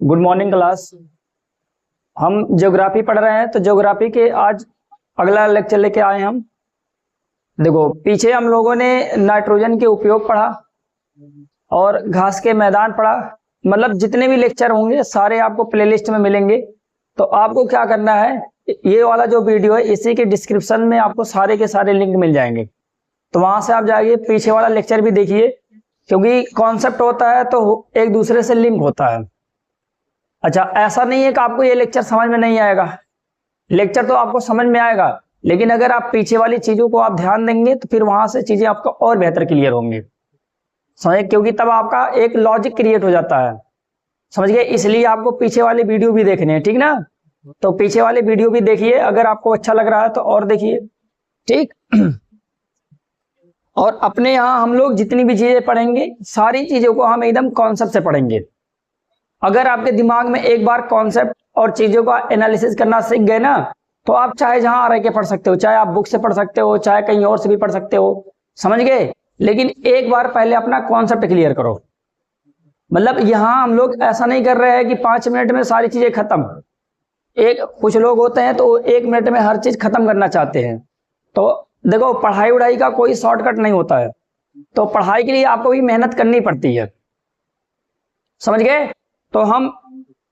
Good morning class. हम geography पढ़ रहे हैं, तो ज्योग्राफी के आज अगला लेक्चर लेके आए हम। देखो, पीछे हम लोगों ने नाइट्रोजन के उपयोग पढ़ा और घास के मैदान पढ़ा। मतलब जितने भी लेक्चर होंगे सारे आपको प्लेलिस्ट में मिलेंगे। तो आपको क्या करना है, ये वाला जो वीडियो है इसी के डिस्क्रिप्शन में आपको सारे के सारे लिंक मिल जाएंगे। तो वहां से आप जाइए, पीछे वाला लेक्चर भी देखिए, क्योंकि कॉन्सेप्ट होता है तो एक दूसरे से लिंक होता है। अच्छा, ऐसा नहीं है कि आपको ये लेक्चर समझ में नहीं आएगा, लेक्चर तो आपको समझ में आएगा, लेकिन अगर आप पीछे वाली चीजों को आप ध्यान देंगे तो फिर वहां से चीजें आपको और बेहतर क्लियर होंगी, समझे? क्योंकि तब आपका एक लॉजिक क्रिएट हो जाता है, समझ गए? इसलिए आपको पीछे वाले वीडियो भी देखने हैं, ठीक ना? तो पीछे वाले वीडियो भी देखिए, अगर आपको अच्छा लग रहा है तो और देखिए, ठीक। और अपने यहाँ हम लोग जितनी भी चीजें पढ़ेंगे सारी चीजों को हम एकदम कॉन्सेप्ट से पढ़ेंगे। अगर आपके दिमाग में एक बार कॉन्सेप्ट और चीजों का एनालिसिस करना सीख गए ना, तो आप चाहे जहां रह के पढ़ सकते हो, चाहे आप बुक से पढ़ सकते हो, चाहे कहीं और से भी पढ़ सकते हो, समझ गए? लेकिन एक बार पहले अपना कॉन्सेप्ट क्लियर करो। मतलब यहां हम लोग ऐसा नहीं कर रहे हैं कि 5 मिनट में सारी चीजें खत्म। एक कुछ लोग होते हैं तो 1 मिनट में हर चीज खत्म करना चाहते हैं। तो देखो, पढ़ाई उड़ाई का कोई शॉर्टकट नहीं होता है, तो पढ़ाई के लिए आपको भी मेहनत करनी पड़ती है, समझ गए? तो हम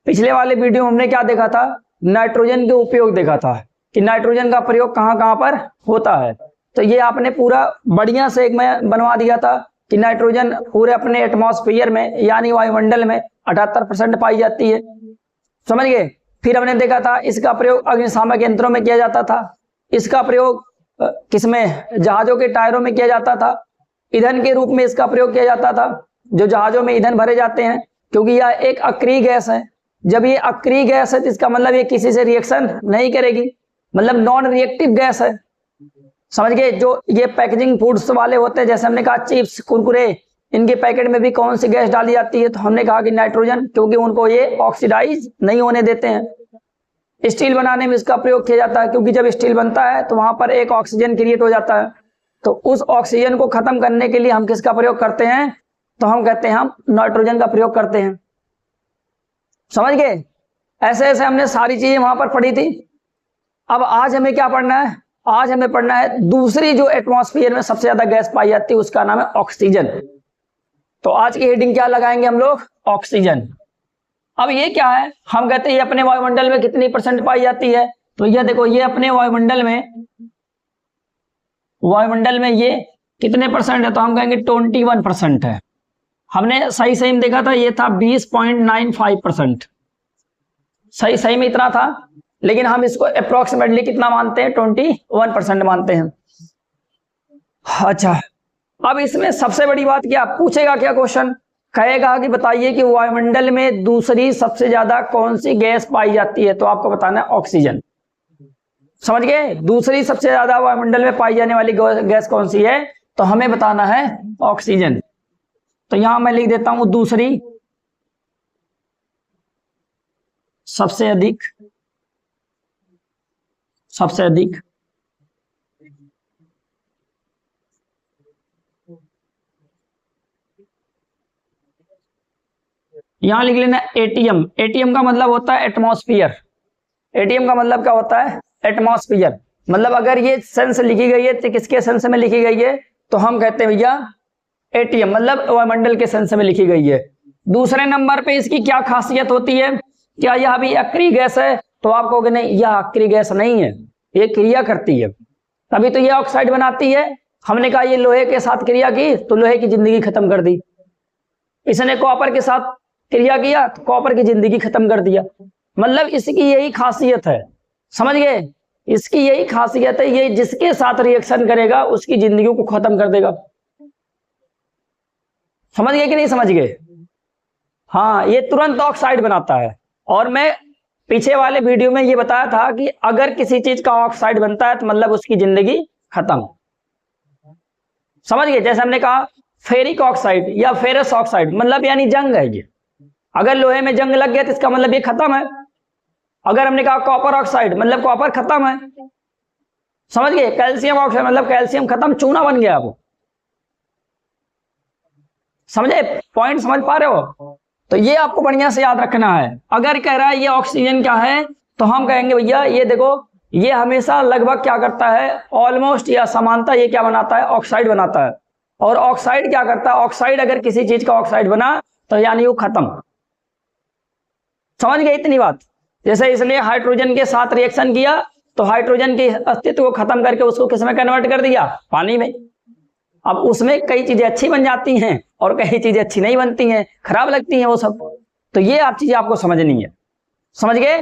पिछले वाले वीडियो में हमने क्या देखा था, नाइट्रोजन के उपयोग देखा था कि नाइट्रोजन का प्रयोग कहां कहां पर होता है। तो ये आपने पूरा बढ़िया से एक मैं बनवा दिया था कि नाइट्रोजन पूरे अपने एटमॉस्फेयर में यानी वायुमंडल में 78% पाई जाती है, समझ गए? फिर हमने देखा था इसका प्रयोग अग्निशामक यंत्रों में किया जाता था, इसका प्रयोग किसमें, जहाजों के टायरों में किया जाता था, ईंधन के रूप में इसका प्रयोग किया जाता था, जो जहाजों में ईंधन भरे जाते हैं, क्योंकि यह एक अक्रिय गैस है। जब ये अक्रिय गैस है तो इसका मतलब ये किसी से रिएक्शन नहीं करेगी, मतलब नॉन रिएक्टिव गैस है, समझ गए? जो ये पैकेजिंग फूड्स वाले होते हैं, जैसे हमने कहा चिप्स, कुरकुरे, इनके पैकेट में भी कौन सी गैस डाली जाती है? तो हमने कहा कि नाइट्रोजन, क्योंकि उनको ये ऑक्सीडाइज नहीं होने देते हैं। स्टील बनाने में इसका प्रयोग किया जाता है, क्योंकि जब स्टील बनता है तो वहां पर एक ऑक्सीजन क्रिएट हो जाता है, तो उस ऑक्सीजन को खत्म करने के लिए हम किसका प्रयोग करते हैं? तो हम कहते हैं हम नाइट्रोजन का प्रयोग करते हैं, समझ गए? ऐसे ऐसे हमने सारी चीजें वहां पर पढ़ी थी। अब आज हमें क्या पढ़ना है? आज हमें पढ़ना है दूसरी जो एटमॉस्फेयर में सबसे ज्यादा गैस पाई जाती है, उसका नाम है ऑक्सीजन। तो आज की हेडिंग क्या लगाएंगे हम लोग? ऑक्सीजन। अब ये क्या है? हम कहते हैं ये अपने वायुमंडल में कितनी % पाई जाती है? तो ये देखो, ये अपने वायुमंडल में ये कितने % है? तो हम कहेंगे 21% है। हमने सही सही में देखा था, ये था 20.95%, सही में इतना था, लेकिन हम इसको अप्रोक्सीमेटली कितना मानते हैं? 21% मानते हैं। अच्छा, अब इसमें सबसे बड़ी बात क्या पूछेगा? क्या क्वेश्चन कहेगा कि बताइए कि वायुमंडल में दूसरी सबसे ज्यादा कौन सी गैस पाई जाती है? तो आपको बताना है ऑक्सीजन, समझ गए? दूसरी सबसे ज्यादा वायुमंडल में पाई जाने वाली गैस कौन सी है? तो हमें बताना है ऑक्सीजन। तो यहां मैं लिख देता हूं दूसरी सबसे अधिक यहां लिख लेना एटीएम। एटीएम का मतलब होता है एटमॉस्फेयर। एटीएम का मतलब क्या होता है? एटमॉस्फेयर। मतलब अगर ये सेंस लिखी गई है तो किसके सेंस में लिखी गई है? तो हम कहते हैं भैया एटीएम, मतलब वायुमंडल के सेंस में लिखी गई है। दूसरे नंबर पे इसकी क्या खासियत होती है? क्या यह भी अक्रिय गैस है? तो आप कहोगे नहीं, यह अक्रिय गैस नहीं है, ये क्रिया करती है, तभी तो ये ऑक्साइड बनाती है। हमने कहा ये लोहे के साथ क्रिया की तो लोहे की जिंदगी खत्म कर दी, इसने कॉपर के साथ क्रिया किया तो कॉपर की जिंदगी खत्म कर दिया। मतलब इसकी यही खासियत है, समझ गए? इसकी यही खासियत है, ये जिसके साथ रिएक्शन करेगा उसकी जिंदगी को खत्म कर देगा। समझ गए कि नहीं समझ गए? हाँ, ये तुरंत ऑक्साइड बनाता है। और मैं पीछे वाले वीडियो में ये बताया था कि अगर किसी चीज का ऑक्साइड बनता है तो मतलब उसकी जिंदगी खत्म, समझ गए? जैसे हमने कहा फेरिक ऑक्साइड या फेरस ऑक्साइड, मतलब यानी जंग है ये। अगर लोहे में जंग लग गया तो इसका मतलब ये खत्म है। अगर हमने कहा कॉपर ऑक्साइड, मतलब कॉपर खत्म है, समझ गए? कैल्शियम ऑक्साइड मतलब कैल्शियम खत्म, चूना बन गया वो। समझे पॉइंट, समझ पा रहे हो? तो ये आपको बढ़िया से याद रखना है। अगर कह रहा है ये ऑक्सीजन क्या है, तो हम कहेंगे भैया ये देखो, ये हमेशा लगभग क्या करता है, ऑलमोस्ट या समानता ये क्या बनाता है, ऑक्साइड बनाता है। और ऑक्साइड क्या करता है, ऑक्साइड अगर किसी चीज का ऑक्साइड बना तो यानी वो खत्म। समझ गए इतनी बात? जैसे इसलिए हाइड्रोजन के साथ रिएक्शन किया तो हाइड्रोजन के अस्तित्व को खत्म करके उसको किस में कन्वर्ट कर दिया, पानी में। अब उसमें कई चीजें अच्छी बन जाती हैं और कई चीजें अच्छी नहीं बनती हैं, खराब लगती हैं वो सब। तो ये आप चीजें आपको समझनी है, समझ गए?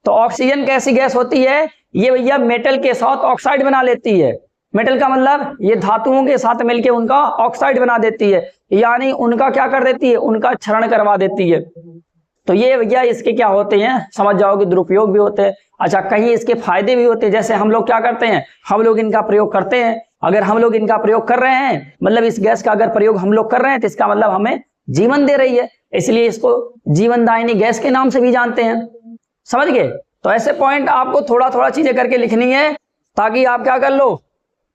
तो ऑक्सीजन कैसी गैस होती है, ये भैया मेटल के साथ ऑक्साइड बना लेती है। मेटल का मतलब ये धातुओं के साथ मिलकर उनका ऑक्साइड बना देती है, यानी उनका क्या कर देती है, उनका क्षरण करवा देती है। तो ये भैया इसके क्या होते हैं, समझ जाओगे, दुरुपयोग भी होते हैं। अच्छा, कहीं इसके फायदे भी होते हैं, जैसे हम लोग क्या करते हैं, हम लोग इनका प्रयोग करते हैं। अगर हम लोग इनका प्रयोग कर रहे हैं, मतलब इस गैस का अगर प्रयोग हम लोग कर रहे हैं, तो इसका मतलब हमें जीवन दे रही है, इसलिए इसको जीवनदायिनी गैस के नाम से भी जानते हैं। समझ गए? तो ऐसे पॉइंट आपको थोड़ा थोड़ा चीजें करके लिखनी है, ताकि आप क्या कर लो,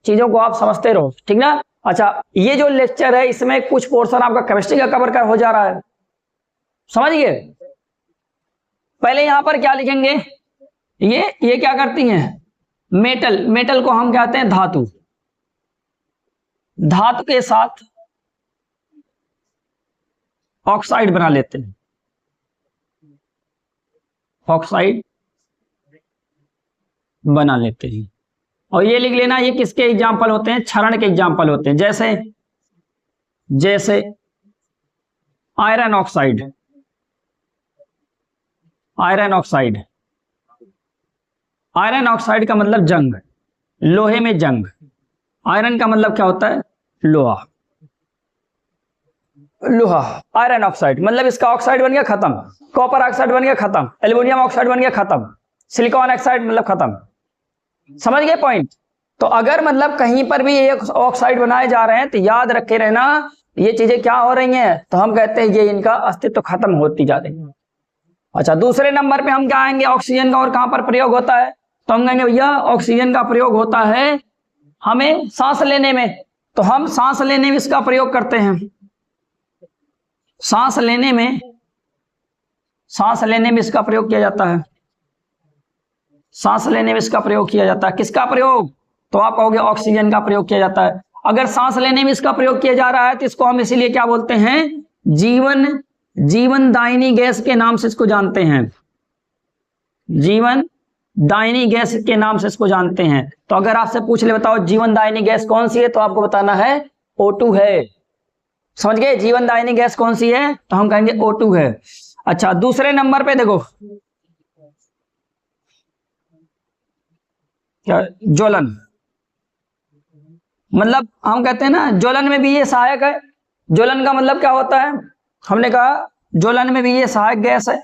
चीजों को आप समझते रहो, ठीक ना? अच्छा, ये जो लेक्चर है इसमें कुछ पोर्शन आपका केमिस्ट्री का कवर कर हो जा रहा है, समझ गए? पहले यहां पर क्या लिखेंगे, ये क्या करती हैं, मेटल, मेटल को हम कहते हैं धातु, धातु के साथ ऑक्साइड बना लेते हैं, ऑक्साइड बना लेते हैं। और ये लिख लेना, ये किसके एग्जाम्पल होते हैं, क्षरण के एग्जाम्पल होते हैं। जैसे जैसे iron oxide, iron oxide, iron oxide का मतलब जंग, लोहे में जंग। आयरन का मतलब क्या होता है, लोहा, लोहा। आयरन ऑक्साइड मतलब इसका ऑक्साइड बन गया खत्म, कॉपर ऑक्साइड बन गया खत्म, एल्युमिनियम ऑक्साइड बन गया खत्म, सिलिकॉन ऑक्साइड मतलब खत्म। समझ गए पॉइंट? तो अगर मतलब कहीं पर भी एक ऑक्साइड बनाए जा रहे हैं तो याद रखे रहना ये चीजें क्या हो रही हैं, तो हम कहते हैं ये इनका अस्तित्व खत्म होती जा रही है। अच्छा, दूसरे नंबर पे हम क्या आएंगे, ऑक्सीजन का और कहां पर प्रयोग होता है, तो हम कहेंगे भैया ऑक्सीजन का प्रयोग होता है हमें सांस लेने में। तो हम सांस लेने में इसका प्रयोग करते हैं, सांस लेने में, सांस लेने में इसका प्रयोग किया जाता है, सांस लेने में इसका प्रयोग किया जाता है। किसका प्रयोग, तो आप कहोगे ऑक्सीजन का प्रयोग किया जाता है। अगर सांस लेने में इसका प्रयोग किया जा रहा है तो इसको हम इसीलिए क्या बोलते हैं, जीवन, जीवनदायिनी गैस के नाम से इसको जानते हैं, जीवनदायिनी गैस के नाम से इसको जानते हैं। तो अगर आपसे पूछ ले बताओ जीवनदायिनी गैस कौन सी है, तो आपको बताना है O2 है। समझ गए, जीवनदायिनी गैस कौन सी है, तो हम कहेंगे O2 है। अच्छा, दूसरे नंबर पे देखो, ज्वलन, मतलब हम कहते हैं ना ज्वलन में भी ये सहायक है। ज्वलन का मतलब क्या होता है, हमने कहा ज्वलन में भी ये सहायक गैस है,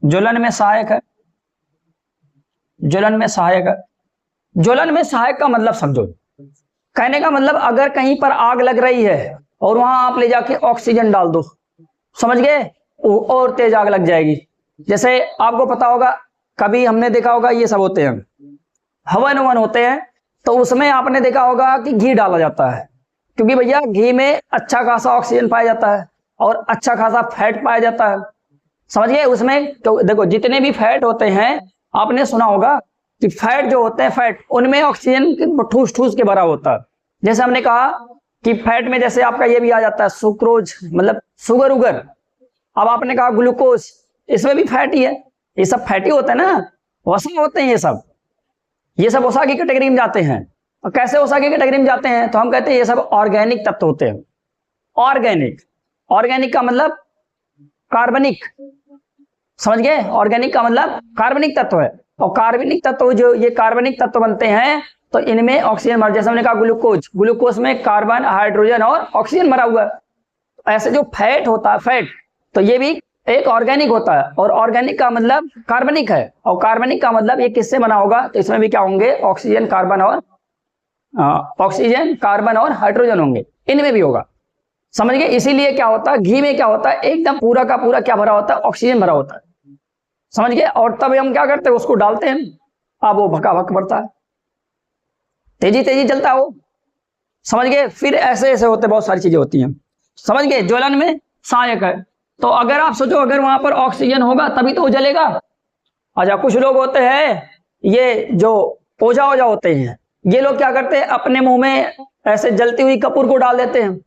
ज्वलन में सहायक है, ज्वलन में सहायक है। ज्वलन में सहायक का मतलब समझो, कहने का मतलब अगर कहीं पर आग लग रही है और वहां आप ले जाके ऑक्सीजन डाल दो, समझ गए, और तेज आग लग जाएगी। जैसे आपको पता होगा, कभी हमने देखा होगा ये सब होते हैं, हवन ववन होते हैं, तो उसमें आपने देखा होगा कि घी डाला जाता है, क्योंकि भैया घी में अच्छा खासा ऑक्सीजन पाया जाता है और अच्छा खासा फैट पाया जाता है। समझ गए? उसमें तो देखो जितने भी फैट होते हैं, आपने सुना होगा कि फैट जो होते हैं, फैट उनमें ऑक्सीजन ठूस ठूस के भरा होता है। जैसे हमने कहा कि फैट में जैसे आपका ये भी आ जाता है सुक्रोज, मतलब शुगर उगर। अब आपने कहा ग्लूकोज, इसमें भी फैट ही है, ये सब फैटी होते हैं ना, वसा होते हैं ये सब वसा की कैटेगरी में जाते हैं। और कैसे वसा की कैटेगरी में जाते हैं, तो हम कहते हैं ये सब ऑर्गेनिक तत्व होते हैं। ऑर्गेनिक, ऑर्गेनिक का मतलब कार्बनिक, समझ गए, ऑर्गेनिक का मतलब कार्बनिक तत्व है। और कार्बनिक तत्व, जो ये कार्बनिक तत्व बनते हैं, तो इनमें ऑक्सीजन भरा, जैसे हमने कहा ग्लूकोज, ग्लूकोज में कार्बन, हाइड्रोजन और ऑक्सीजन भरा हुआ है। ऐसे जो फैट होता है, फैट, तो ये भी एक ऑर्गेनिक होता है। और ऑर्गेनिक का मतलब कार्बनिक है, और कार्बनिक का मतलब ये किससे बना होगा, तो इसमें भी क्या होंगे, ऑक्सीजन, कार्बन और ऑक्सीजन, कार्बन और हाइड्रोजन होंगे, इनमें भी होगा। समझ गए? इसीलिए क्या होता है, घी में क्या होता है, एकदम पूरा का पूरा क्या भरा होता है, ऑक्सीजन भरा होता है। समझ गए? और तब हम क्या करते हैं, उसको डालते हैं, अब वो भका भक बढ़ता है, तेजी तेजी चलता है वो। समझ गए। फिर ऐसे ऐसे होते बहुत सारी चीजें होती हैं, समझ गए। ज्वलन में सहायक है, तो अगर आप सोचो अगर वहां पर ऑक्सीजन होगा तभी तो वो जलेगा। अच्छा, कुछ लोग होते हैं ये जो ओझा ओझा होते हैं, ये लोग क्या करते हैं, अपने मुंह में ऐसे जलती हुई कपूर को डाल देते हैं,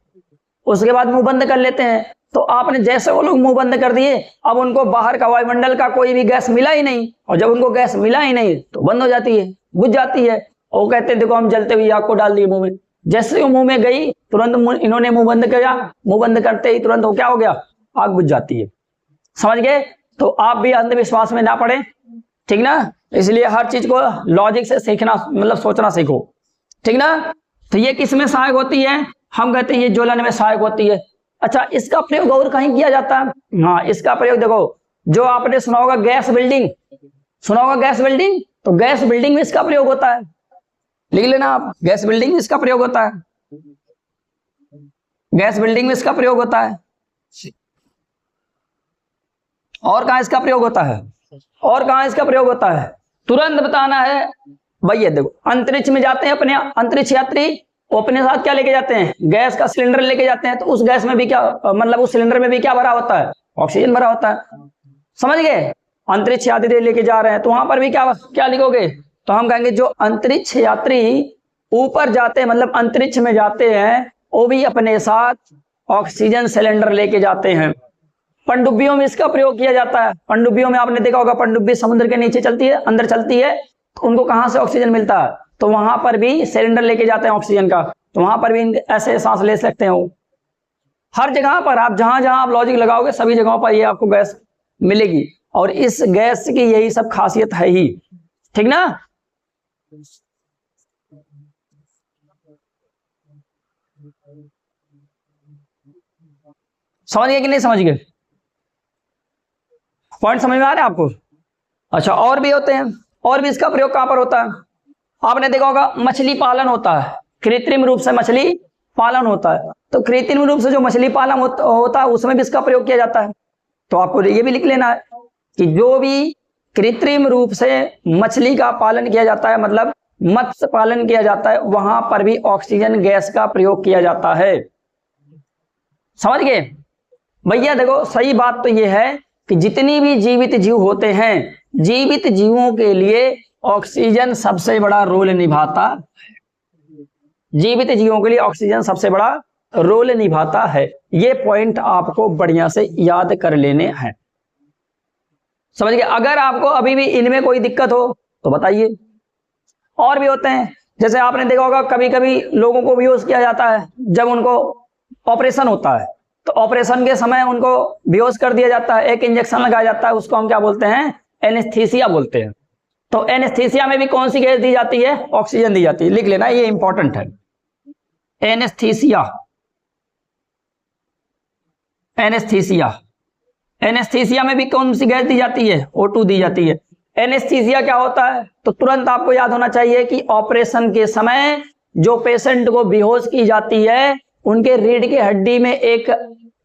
उसके बाद मुंह बंद कर लेते हैं। तो आपने जैसे वो लोग मुंह बंद कर दिए, अब उनको बाहर का वायुमंडल का कोई भी गैस मिला ही नहीं, और जब उनको गैस मिला ही नहीं तो बंद हो जाती है, बुझ जाती है। और वो कहते हैं देखो हम जलते हुई आग को डाल दिए मुंह में। जैसे वो मुंह में गई तुरंत इन्होंने मुंह बंद किया, मुंह बंद करते ही तुरंत वो क्या हो गया, आग बुझ जाती है। समझ गए। तो आप भी अंधविश्वास में ना पड़े, ठीक ना। इसलिए हर चीज को लॉजिक से सीखना, मतलब सोचना सीखो, ठीक ना। तो ये किस में सहायक होती है, हम कहते हैं ये ज्वलन में सहायक होती है। अच्छा, इसका प्रयोग और कहीं किया जाता है। हाँ, इसका प्रयोग देखो, जो आपने सुना होगा गैस बिल्डिंग, सुना होगा गैस बिल्डिंग, तो गैस बिल्डिंग में इसका प्रयोग होता है, लिख लेना आप, गैस बिल्डिंग में इसका प्रयोग होता है, गैस बिल्डिंग में इसका प्रयोग होता है। और कहां इसका प्रयोग होता है, और कहां इसका प्रयोग होता है, तुरंत बताना है भैया। देखो अंतरिक्ष में जाते हैं अपने अंतरिक्ष यात्री, वो अपने साथ क्या लेके जाते हैं, गैस का सिलेंडर लेके जाते हैं। तो उस गैस में भी क्या, मतलब उस सिलेंडर में भी क्या भरा होता है, ऑक्सीजन भरा होता है। समझ गए। अंतरिक्ष यात्री लेके जा रहे हैं तो वहां पर भी क्या क्या लिखोगे, तो हम कहेंगे जो अंतरिक्ष यात्री ऊपर जाते हैं, मतलब अंतरिक्ष में जाते हैं, वो भी अपने साथ ऑक्सीजन सिलेंडर लेके जाते हैं। पनडुब्बियों में इसका प्रयोग किया जाता है। पनडुब्बियों में आपने देखा होगा, पनडुब्बी समुद्र के नीचे चलती है, अंदर चलती है, तो उनको कहां से ऑक्सीजन मिलता है, तो वहां पर भी सिलेंडर लेके जाते हैं ऑक्सीजन का, तो वहां पर भी ऐसे सांस ले सकते हैं। वो हर जगह पर आप जहां जहां आप लॉजिक लगाओगे सभी जगहों पर ये आपको गैस मिलेगी, और इस गैस की यही सब खासियत है ही, ठीक ना। समझ गए कि नहीं समझ गए, पॉइंट समझ में आ रहा है आपको। अच्छा, और भी होते हैं, और भी इसका प्रयोग कहां पर होता है, आपने देखा होगा मछली पालन होता है, कृत्रिम रूप से मछली पालन होता है। तो कृत्रिम रूप से जो मछली पालन होता है उसमें भी इसका प्रयोग किया जाता है। तो आपको ये भी लिख लेना है कि जो भी कृत्रिम रूप से मछली का पालन किया जाता है, मतलब मत्स्य पालन किया जाता है, वहां पर भी ऑक्सीजन गैस का प्रयोग किया जाता है। समझ गए भैया। देखो सही बात तो यह है कि जितनी भी जीवित जीव होते हैं, जीवित जीवों के लिए ऑक्सीजन सबसे बड़ा रोल निभाता, जीवित जीवों के लिए ऑक्सीजन सबसे बड़ा रोल निभाता है। ये पॉइंट आपको बढ़िया से याद कर लेने हैं, समझ गए। अगर आपको अभी भी इनमें कोई दिक्कत हो तो बताइए। और भी होते हैं, जैसे आपने देखा होगा कभी कभी लोगों को बेहोश किया जाता है, जब उनको ऑपरेशन होता है, तो ऑपरेशन के समय उनको बेहोश कर दिया जाता है, एक इंजेक्शन लगाया जाता है, उसको हम क्या बोलते हैं, एनेस्थीसिया बोलते हैं। तो एनेस्थीसिया में भी कौन सी गैस दी जाती है, ऑक्सीजन दी जाती है, लिख लेना, ये इंपॉर्टेंट है। एनेस्थीसिया, एनेस्थीसिया, एनेस्थीसिया में भी कौन सी गैस दी जाती है, O2 दी जाती है। एनेस्थीसिया क्या होता है, तो तुरंत आपको याद होना चाहिए कि ऑपरेशन के समय जो पेशेंट को बेहोश की जाती है, उनके रीढ़ की हड्डी में एक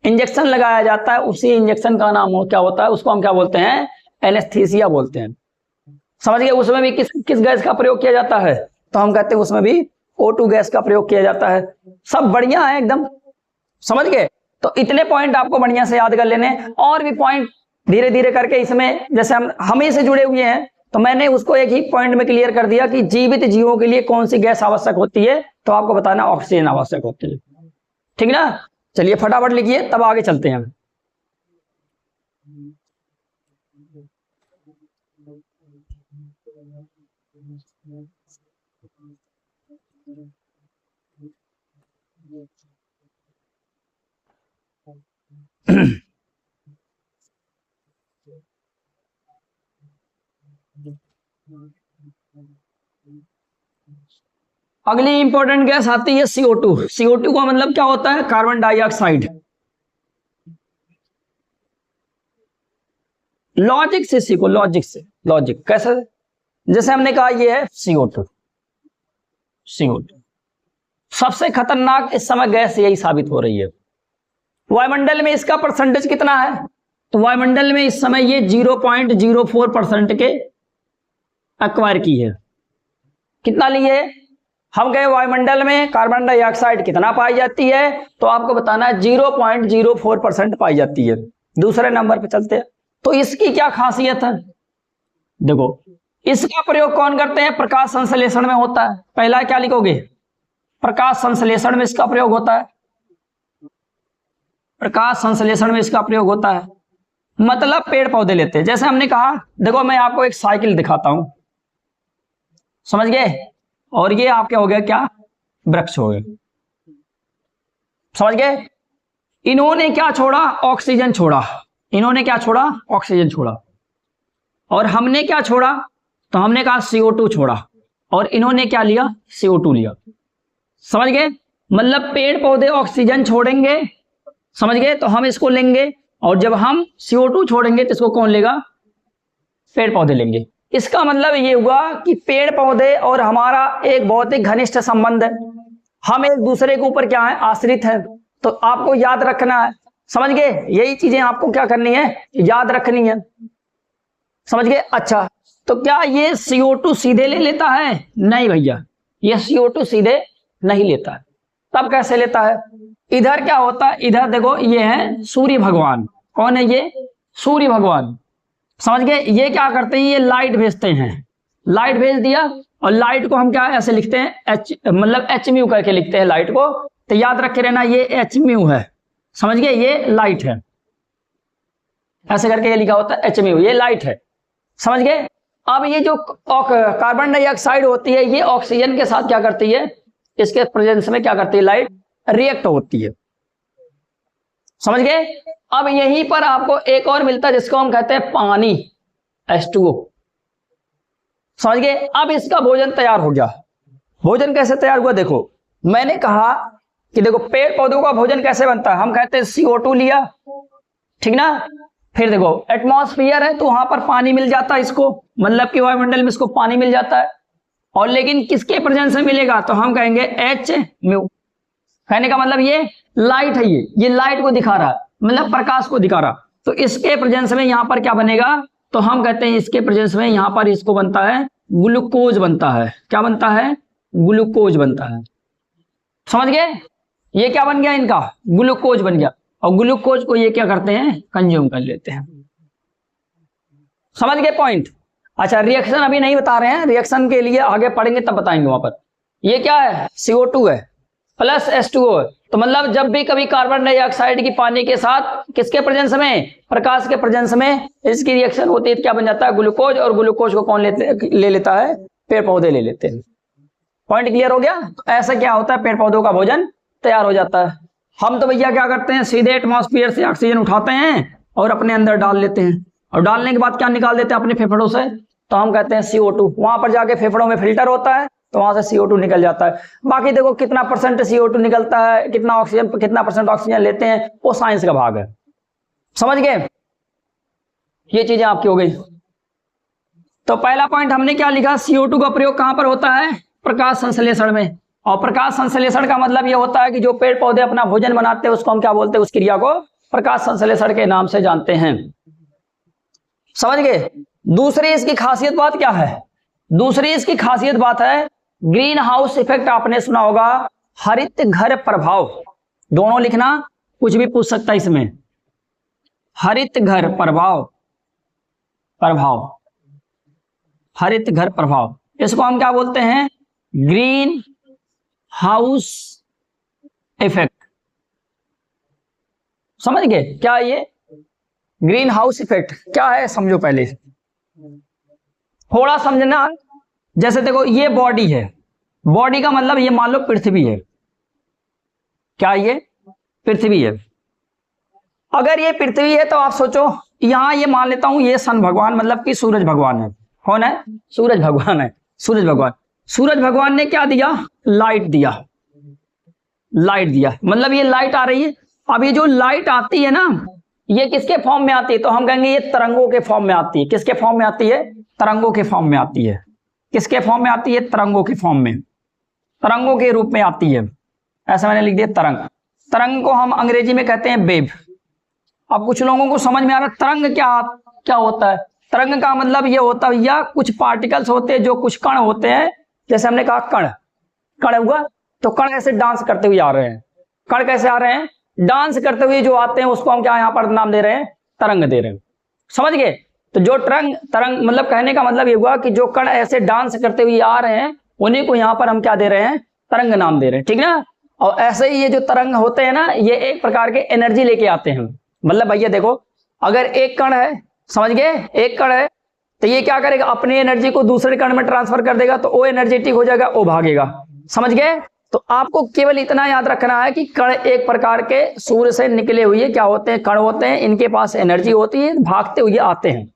इंजेक्शन लगाया जाता है, उसी इंजेक्शन का नाम क्या होता है, उसको हम क्या बोलते हैं, एनेस्थीसिया बोलते हैं। समझ गए। उसमें भी किस किस गैस का प्रयोग किया जाता है, तो हम कहते हैं उसमें भी O2 गैस का प्रयोग किया जाता है। सब बढ़िया है एकदम, समझ गए। तो इतने पॉइंट आपको बढ़िया से याद कर लेने, और भी पॉइंट धीरे धीरे करके इसमें, जैसे हम ही से जुड़े हुए हैं, तो मैंने उसको एक ही पॉइंट में क्लियर कर दिया कि जीवित जीवों के लिए कौन सी गैस आवश्यक होती है, तो आपको बताना ऑक्सीजन आवश्यक होती है, ठीक ना। चलिए फटाफट लिखिए, तब आगे चलते हैं। अगली इंपॉर्टेंट गैस आती है CO2। CO2 का मतलब क्या होता है, कार्बन डाइऑक्साइड। लॉजिक से सीखो, लॉजिक से, लॉजिक कैसे, जैसे हमने कहा ये है CO2, CO2 सबसे खतरनाक इस समय गैस यही साबित हो रही है। वायुमंडल में इसका परसेंटेज कितना है, तो वायुमंडल में इस समय ये 0.04% के एक्वायर की है। कितना लिए, हम गए वायुमंडल में कार्बन डाइऑक्साइड कितना पाई जाती है, तो आपको बताना है 0.04% पाई जाती है। दूसरे नंबर पे चलते हैं, तो इसकी क्या खासियत है, देखो इसका प्रयोग कौन करते हैं, प्रकाश संश्लेषण में होता है। पहला क्या लिखोगे, प्रकाश संश्लेषण में इसका प्रयोग होता है, प्रकाश संश्लेषण में इसका प्रयोग होता है। मतलब पेड़ पौधे लेते हैं, जैसे हमने कहा, देखो मैं आपको एक साइकिल दिखाता हूं, समझ गए, और ये आपके हो गया क्या, वृक्ष हो गए, समझ गए। इन्होंने क्या छोड़ा, ऑक्सीजन छोड़ा, इन्होंने क्या छोड़ा, ऑक्सीजन छोड़ा, और हमने क्या छोड़ा, तो हमने कहा CO2 छोड़ा, और इन्होंने क्या लिया, CO2 लिया, समझ गए। मतलब पेड़ पौधे ऑक्सीजन छोड़ेंगे, समझ गए, तो हम इसको लेंगे, और जब हम CO2 छोड़ेंगे तो इसको कौन लेगा, पेड़ पौधे लेंगे। इसका मतलब ये हुआ कि पेड़ पौधे और हमारा एक बहुत ही घनिष्ठ संबंध है, हम एक दूसरे के ऊपर क्या है, आश्रित है। तो आपको याद रखना है, समझ गए, यही चीजें आपको क्या करनी है, याद रखनी है, समझ गए। अच्छा, तो क्या ये CO2 सीधे ले लेता है, नहीं भैया, ये CO2 सीधे नहीं लेता है। तब कैसे लेता है, इधर क्या होता है, इधर देखो ये है सूर्य भगवान, कौन है ये, सूर्य भगवान, समझ गए। ये क्या करते हैं, ये लाइट भेजते हैं, लाइट भेज दिया, और लाइट को हम क्या ऐसे लिखते हैं, एच, मतलब Hμ करके लिखते हैं लाइट को, तो याद रखे रहना ये Hμ है, समझ गए, ये लाइट है, ऐसे करके ये लिखा होता है Hμ, ये लाइट है, समझ गए। अब ये जो कार्बन डाइऑक्साइड होती है, ये ऑक्सीजन के साथ क्या करती है, इसके प्रेजेंस में क्या करती है, लाइट रिएक्ट होती है, समझ गए। अब यहीं पर आपको एक और मिलता है जिसको हम कहते हैं पानी, H2O, समझ गए। अब इसका भोजन तैयार हो गया। भोजन कैसे तैयार हुआ, देखो मैंने कहा कि देखो पेड़ पौधों का भोजन कैसे बनता है, हम कहते हैं CO2 लिया, ठीक ना, फिर देखो एटमॉस्फेयर है तो वहां पर पानी मिल जाता है इसको, मतलब कि वायुमंडल में इसको पानी मिल जाता है, और लेकिन किसके प्रेजेंस में मिलेगा, तो हम कहेंगे Hμ। कहने का मतलब ये लाइट है, ये लाइट को दिखा रहा है, मतलब प्रकाश को दिखा रहा, तो इसके प्रेजेंस में यहां पर क्या बनेगा, तो हम कहते हैं इसके प्रेजेंस में यहां पर इसको बनता है ग्लूकोज बनता है, क्या बनता है, ग्लूकोज बनता है, समझ गए। ये क्या बन गया, इनका ग्लूकोज बन गया, और ग्लूकोज को ये क्या करते हैं, कंज्यूम कर लेते हैं, समझ गए पॉइंट। अच्छा, रिएक्शन अभी नहीं बता रहे हैं, रिएक्शन के लिए आगे पढ़ेंगे तब बताएंगे वहां पर। ये क्या है, CO2 है प्लस H2O है, तो मतलब जब भी कभी कार्बन डाइऑक्साइड की पानी के साथ किसके प्रेजेंस में, प्रकाश के प्रेजेंस में इसकी रिएक्शन होती है, क्या बन जाता है, ग्लूकोज, और ग्लूकोज को कौन ले लेता है, पेड़ पौधे ले लेते हैं। पॉइंट क्लियर हो गया। तो ऐसा क्या होता है, पेड़ पौधों का भोजन तैयार हो जाता है। हम तो भैया क्या करते हैं, सीधे एटमॉस्फेयर से ऑक्सीजन उठाते हैं और अपने अंदर डाल लेते हैं, और डालने के बाद क्या निकाल देते हैं अपने फेफड़ों से, तो हम कहते हैं CO2। वहां पर जाके फेफड़ों में फिल्टर होता है, तो वहां से CO2 निकल जाता है। बाकी देखो कितना परसेंट CO2 निकलता है, कितना ऑक्सीजन, कितना परसेंट ऑक्सीजन लेते हैं, वो साइंस का भाग है, समझ गए। ये चीजें आपकी हो गई। तो पहला पॉइंट हमने क्या लिखा, CO2 का प्रयोग कहां पर होता है, प्रकाश संश्लेषण में। और प्रकाश संश्लेषण का मतलब ये होता है कि जो पेड़ पौधे अपना भोजन बनाते हैं उसको हम क्या बोलते हैं, उस क्रिया को प्रकाश संश्लेषण के नाम से जानते हैं, समझ गए। दूसरी इसकी खासियत बात क्या है, दूसरी इसकी खासियत बात है ग्रीन हाउस इफेक्ट। आपने सुना होगा, हरित घर प्रभाव, दोनों लिखना, कुछ भी पूछ सकता है इसमें, हरित घर प्रभाव, प्रभाव, हरित घर प्रभाव, इसको हम क्या बोलते हैं, ग्रीन हाउस इफेक्ट, समझ गए। क्या ये ग्रीन हाउस इफेक्ट क्या है, समझो पहले, थोड़ा समझना। जैसे देखो ये बॉडी है, बॉडी का मतलब ये मान लो पृथ्वी है, क्या ये पृथ्वी है। अगर ये पृथ्वी है तो आप सोचो, यहां ये मान लेता हूं ये सन भगवान, मतलब कि सूरज भगवान है, कौन है, सूरज भगवान है, सूरज भगवान। सूरज भगवान ने क्या दिया, लाइट दिया, लाइट दिया, मतलब ये लाइट आ रही है। अब ये जो लाइट आती है ना, ये किसके फॉर्म में आती है, तो हम कहेंगे ये तरंगों के फॉर्म में आती है। किसके फॉर्म में आती है, तरंगों के फॉर्म में आती है। किसके फॉर्म में आती है, तरंगों के फॉर्म में, तरंगों के रूप में आती है। ऐसा मैंने लिख दिया तरंग। तरंग को हम अंग्रेजी में कहते हैं वेव। अब कुछ लोगों को समझ में आ रहा है तरंग क्या होता है। तरंग का मतलब ये होता है, या कुछ पार्टिकल्स होते हैं, जो कुछ कण होते हैं, जैसे हमने कहा कण, कण हुआ, तो कण ऐसे डांस करते हुए आ रहे हैं। कण कैसे आ रहे हैं? डांस करते हुए जो आते हैं उसको हम क्या यहाँ पर नाम दे रहे हैं? तरंग दे रहे हैं। समझ गए? तो जो तरंग मतलब कहने का मतलब ये हुआ कि जो कण ऐसे डांस करते हुए आ रहे हैं उन्हीं को यहाँ पर हम क्या दे रहे हैं? तरंग नाम दे रहे हैं। ठीक ना? और ऐसे ही ये जो तरंग होते हैं ना, ये एक प्रकार के एनर्जी लेके आते हैं। मतलब भैया देखो, अगर एक कण है, समझ गए, एक कण है, तो ये क्या करेगा? अपनी एनर्जी को दूसरे कण में ट्रांसफर कर देगा, तो वो एनर्जेटिक हो जाएगा, वो भागेगा। समझ गए? तो आपको केवल इतना याद रखना है कि कण एक प्रकार के सूर्य से निकले हुए क्या होते हैं? कण होते हैं। इनके पास एनर्जी होती है, भागते हुए आते हैं।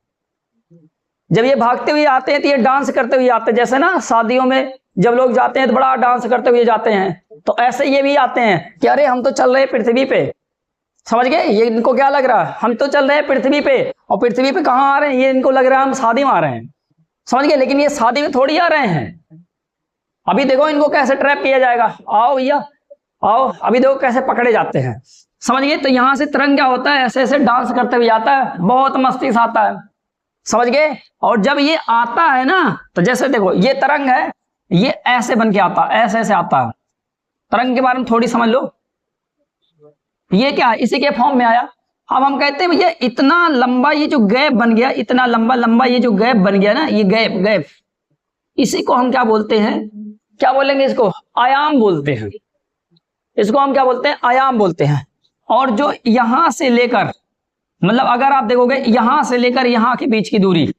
जब ये भागते हुए आते हैं तो ये डांस करते हुए आते हैं। जैसे ना शादियों में जब लोग जाते हैं तो बड़ा डांस करते हुए जाते हैं, तो ऐसे ये भी आते हैं कि अरे हम तो चल रहे हैं पृथ्वी पे। समझ गए? ये इनको क्या लग रहा है? हम तो चल रहे हैं पृथ्वी पे, और पृथ्वी पे कहाँ आ रहे हैं? ये इनको लग रहा है हम शादी में आ रहे हैं। समझ गए? लेकिन ये शादी में थोड़ी आ रहे हैं। अभी देखो इनको कैसे ट्रैप किया जाएगा। आओ भैया आओ, अभी देखो कैसे पकड़े जाते हैं। समझ गए? तो यहां से तरंग क्या होता है? ऐसे ऐसे डांस करते हुए आता है, बहुत मस्ती से आता है। समझ गए? और जब ये आता है ना, तो जैसे देखो ये तरंग है, ये ऐसे बन के आता है, ऐसे ऐसे आता है। तरंग के बारे में थोड़ी समझ लो। ये क्या है? इसी के फॉर्म में आया। अब हम कहते हैं भैया इतना लंबा ये जो गैप बन गया, इतना लंबा लंबा ये जो गैप बन गया ना, ये गैप इसी को हम क्या बोलते हैं? क्या बोलेंगे इसको? आयाम बोलते हैं। इसको हम क्या बोलते हैं? आयाम बोलते हैं। और जो यहां से लेकर, मतलब अगर आप देखोगे यहां से लेकर यहां के बीच की दूरी,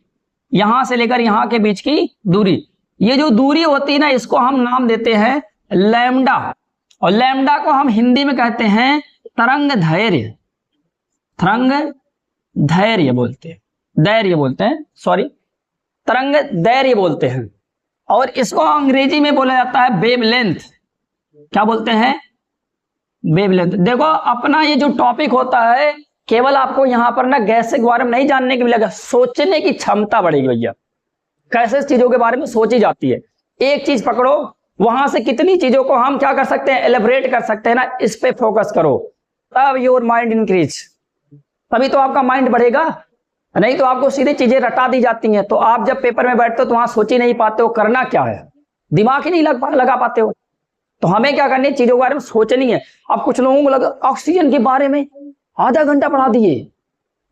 यहां से लेकर यहां के बीच की दूरी, ये जो दूरी होती है ना, इसको हम नाम देते हैं लैम्डा। और लैम्डा को हम हिंदी में कहते हैं तरंग धैर्य। तरंग धैर्य बोलते हैं, धैर्य बोलते हैं, सॉरी, तरंग धैर्य बोलते हैं। और इसको अंग्रेजी में बोला जाता है वेवलेंथ। क्या बोलते हैं? वेवलेंथ। देखो अपना ये जो टॉपिक होता है, केवल आपको यहां पर ना गैस के बारे में नहीं जानने के मिलेगा, सोचने की क्षमता बढ़ेगी भैया। कैसे चीजों के बारे में सोची जाती है। एक चीज पकड़ो, वहां से कितनी चीजों को हम क्या कर सकते हैं? एलिब्रेट कर सकते हैं ना, इस पे फोकस करो, तब योर माइंड इंक्रीज, तभी तो आपका माइंड बढ़ेगा। नहीं तो आपको सीधे चीजें रटा दी जाती हैं, तो आप जब पेपर में बैठते हो तो वहां सोच ही नहीं पाते हो करना क्या है, दिमाग ही नहीं लगा पाते हो। तो हमें क्या करनी है? चीजों के बारे में सोचनी है। अब कुछ लोगों को लगा ऑक्सीजन के बारे में आधा घंटा पढ़ा दिए,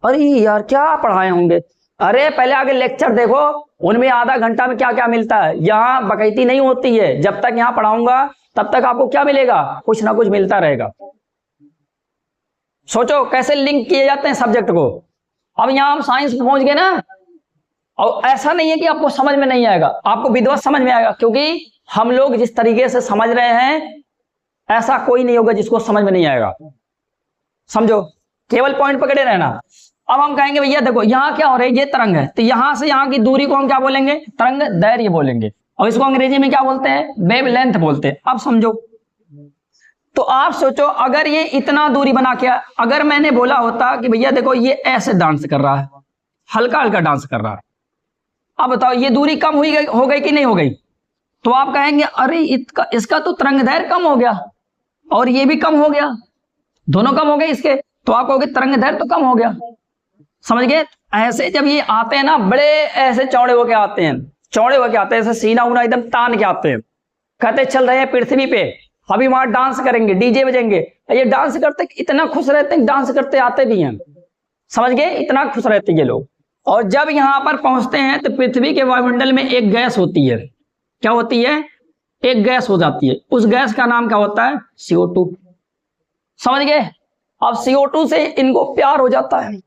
अरे यार क्या पढ़ाए होंगे। अरे पहले आगे लेक्चर देखो, उनमें आधा घंटा में क्या क्या मिलता है। यहाँ बकैती नहीं होती है। जब तक यहाँ पढ़ाऊंगा तब तक आपको क्या मिलेगा? कुछ ना कुछ मिलता रहेगा। सोचो कैसे लिंक किए जाते हैं सब्जेक्ट को। अब यहाँ हम साइंस में पहुंच गए ना, और ऐसा नहीं है कि आपको समझ में नहीं आएगा, आपको विधिवत समझ में आएगा, क्योंकि हम लोग जिस तरीके से समझ रहे हैं ऐसा कोई नहीं होगा जिसको समझ में नहीं आएगा। समझो, केवल पॉइंट पकड़े रहना। अब हम कहेंगे भैया देखो यहाँ क्या हो रहा है, ये तरंग है, तो यहां से यहाँ की दूरी को हम क्या बोलेंगे? तरंग दैर्घ्य बोलेंगे। और इसको अंग्रेजी में क्या बोलते हैं? वेवलेंथ बोलते हैं। अब समझो, तो आप सोचो अगर ये इतना दूरी बना के, अगर मैंने बोला होता कि भैया देखो ये ऐसे डांस कर रहा है, हल्का हल्का डांस कर रहा है, अब बताओ ये दूरी कम हो गई कि नहीं हो गई? तो आप कहेंगे अरे इसका तो तरंग दैर्घ्य कम हो गया और ये भी कम हो गया, दोनों कम हो गए इसके, तो आप कहोगे तरंग दैर्घ्य तो कम हो गया। समझ गए? ऐसे जब ये आते हैं ना, बड़े ऐसे चौड़े होके आते हैं, चौड़े होके आते हैं, ऐसे सीना उना एकदम तान के आते हैं, कहते चल रहे हैं पृथ्वी पे, अभी वहां डांस करेंगे, डीजे बजेंगे। ये डांस करते इतना खुश रहते हैं, डांस करते आते भी हैं। समझ गए? इतना खुश रहते हैं ये लोग। और जब यहां पर पहुंचते हैं तो पृथ्वी के वायुमंडल में एक गैस होती है। क्या होती है? एक गैस हो जाती है। उस गैस का नाम क्या होता है? CO2। समझ गए? अब CO2 से इनको प्यार हो जाता है।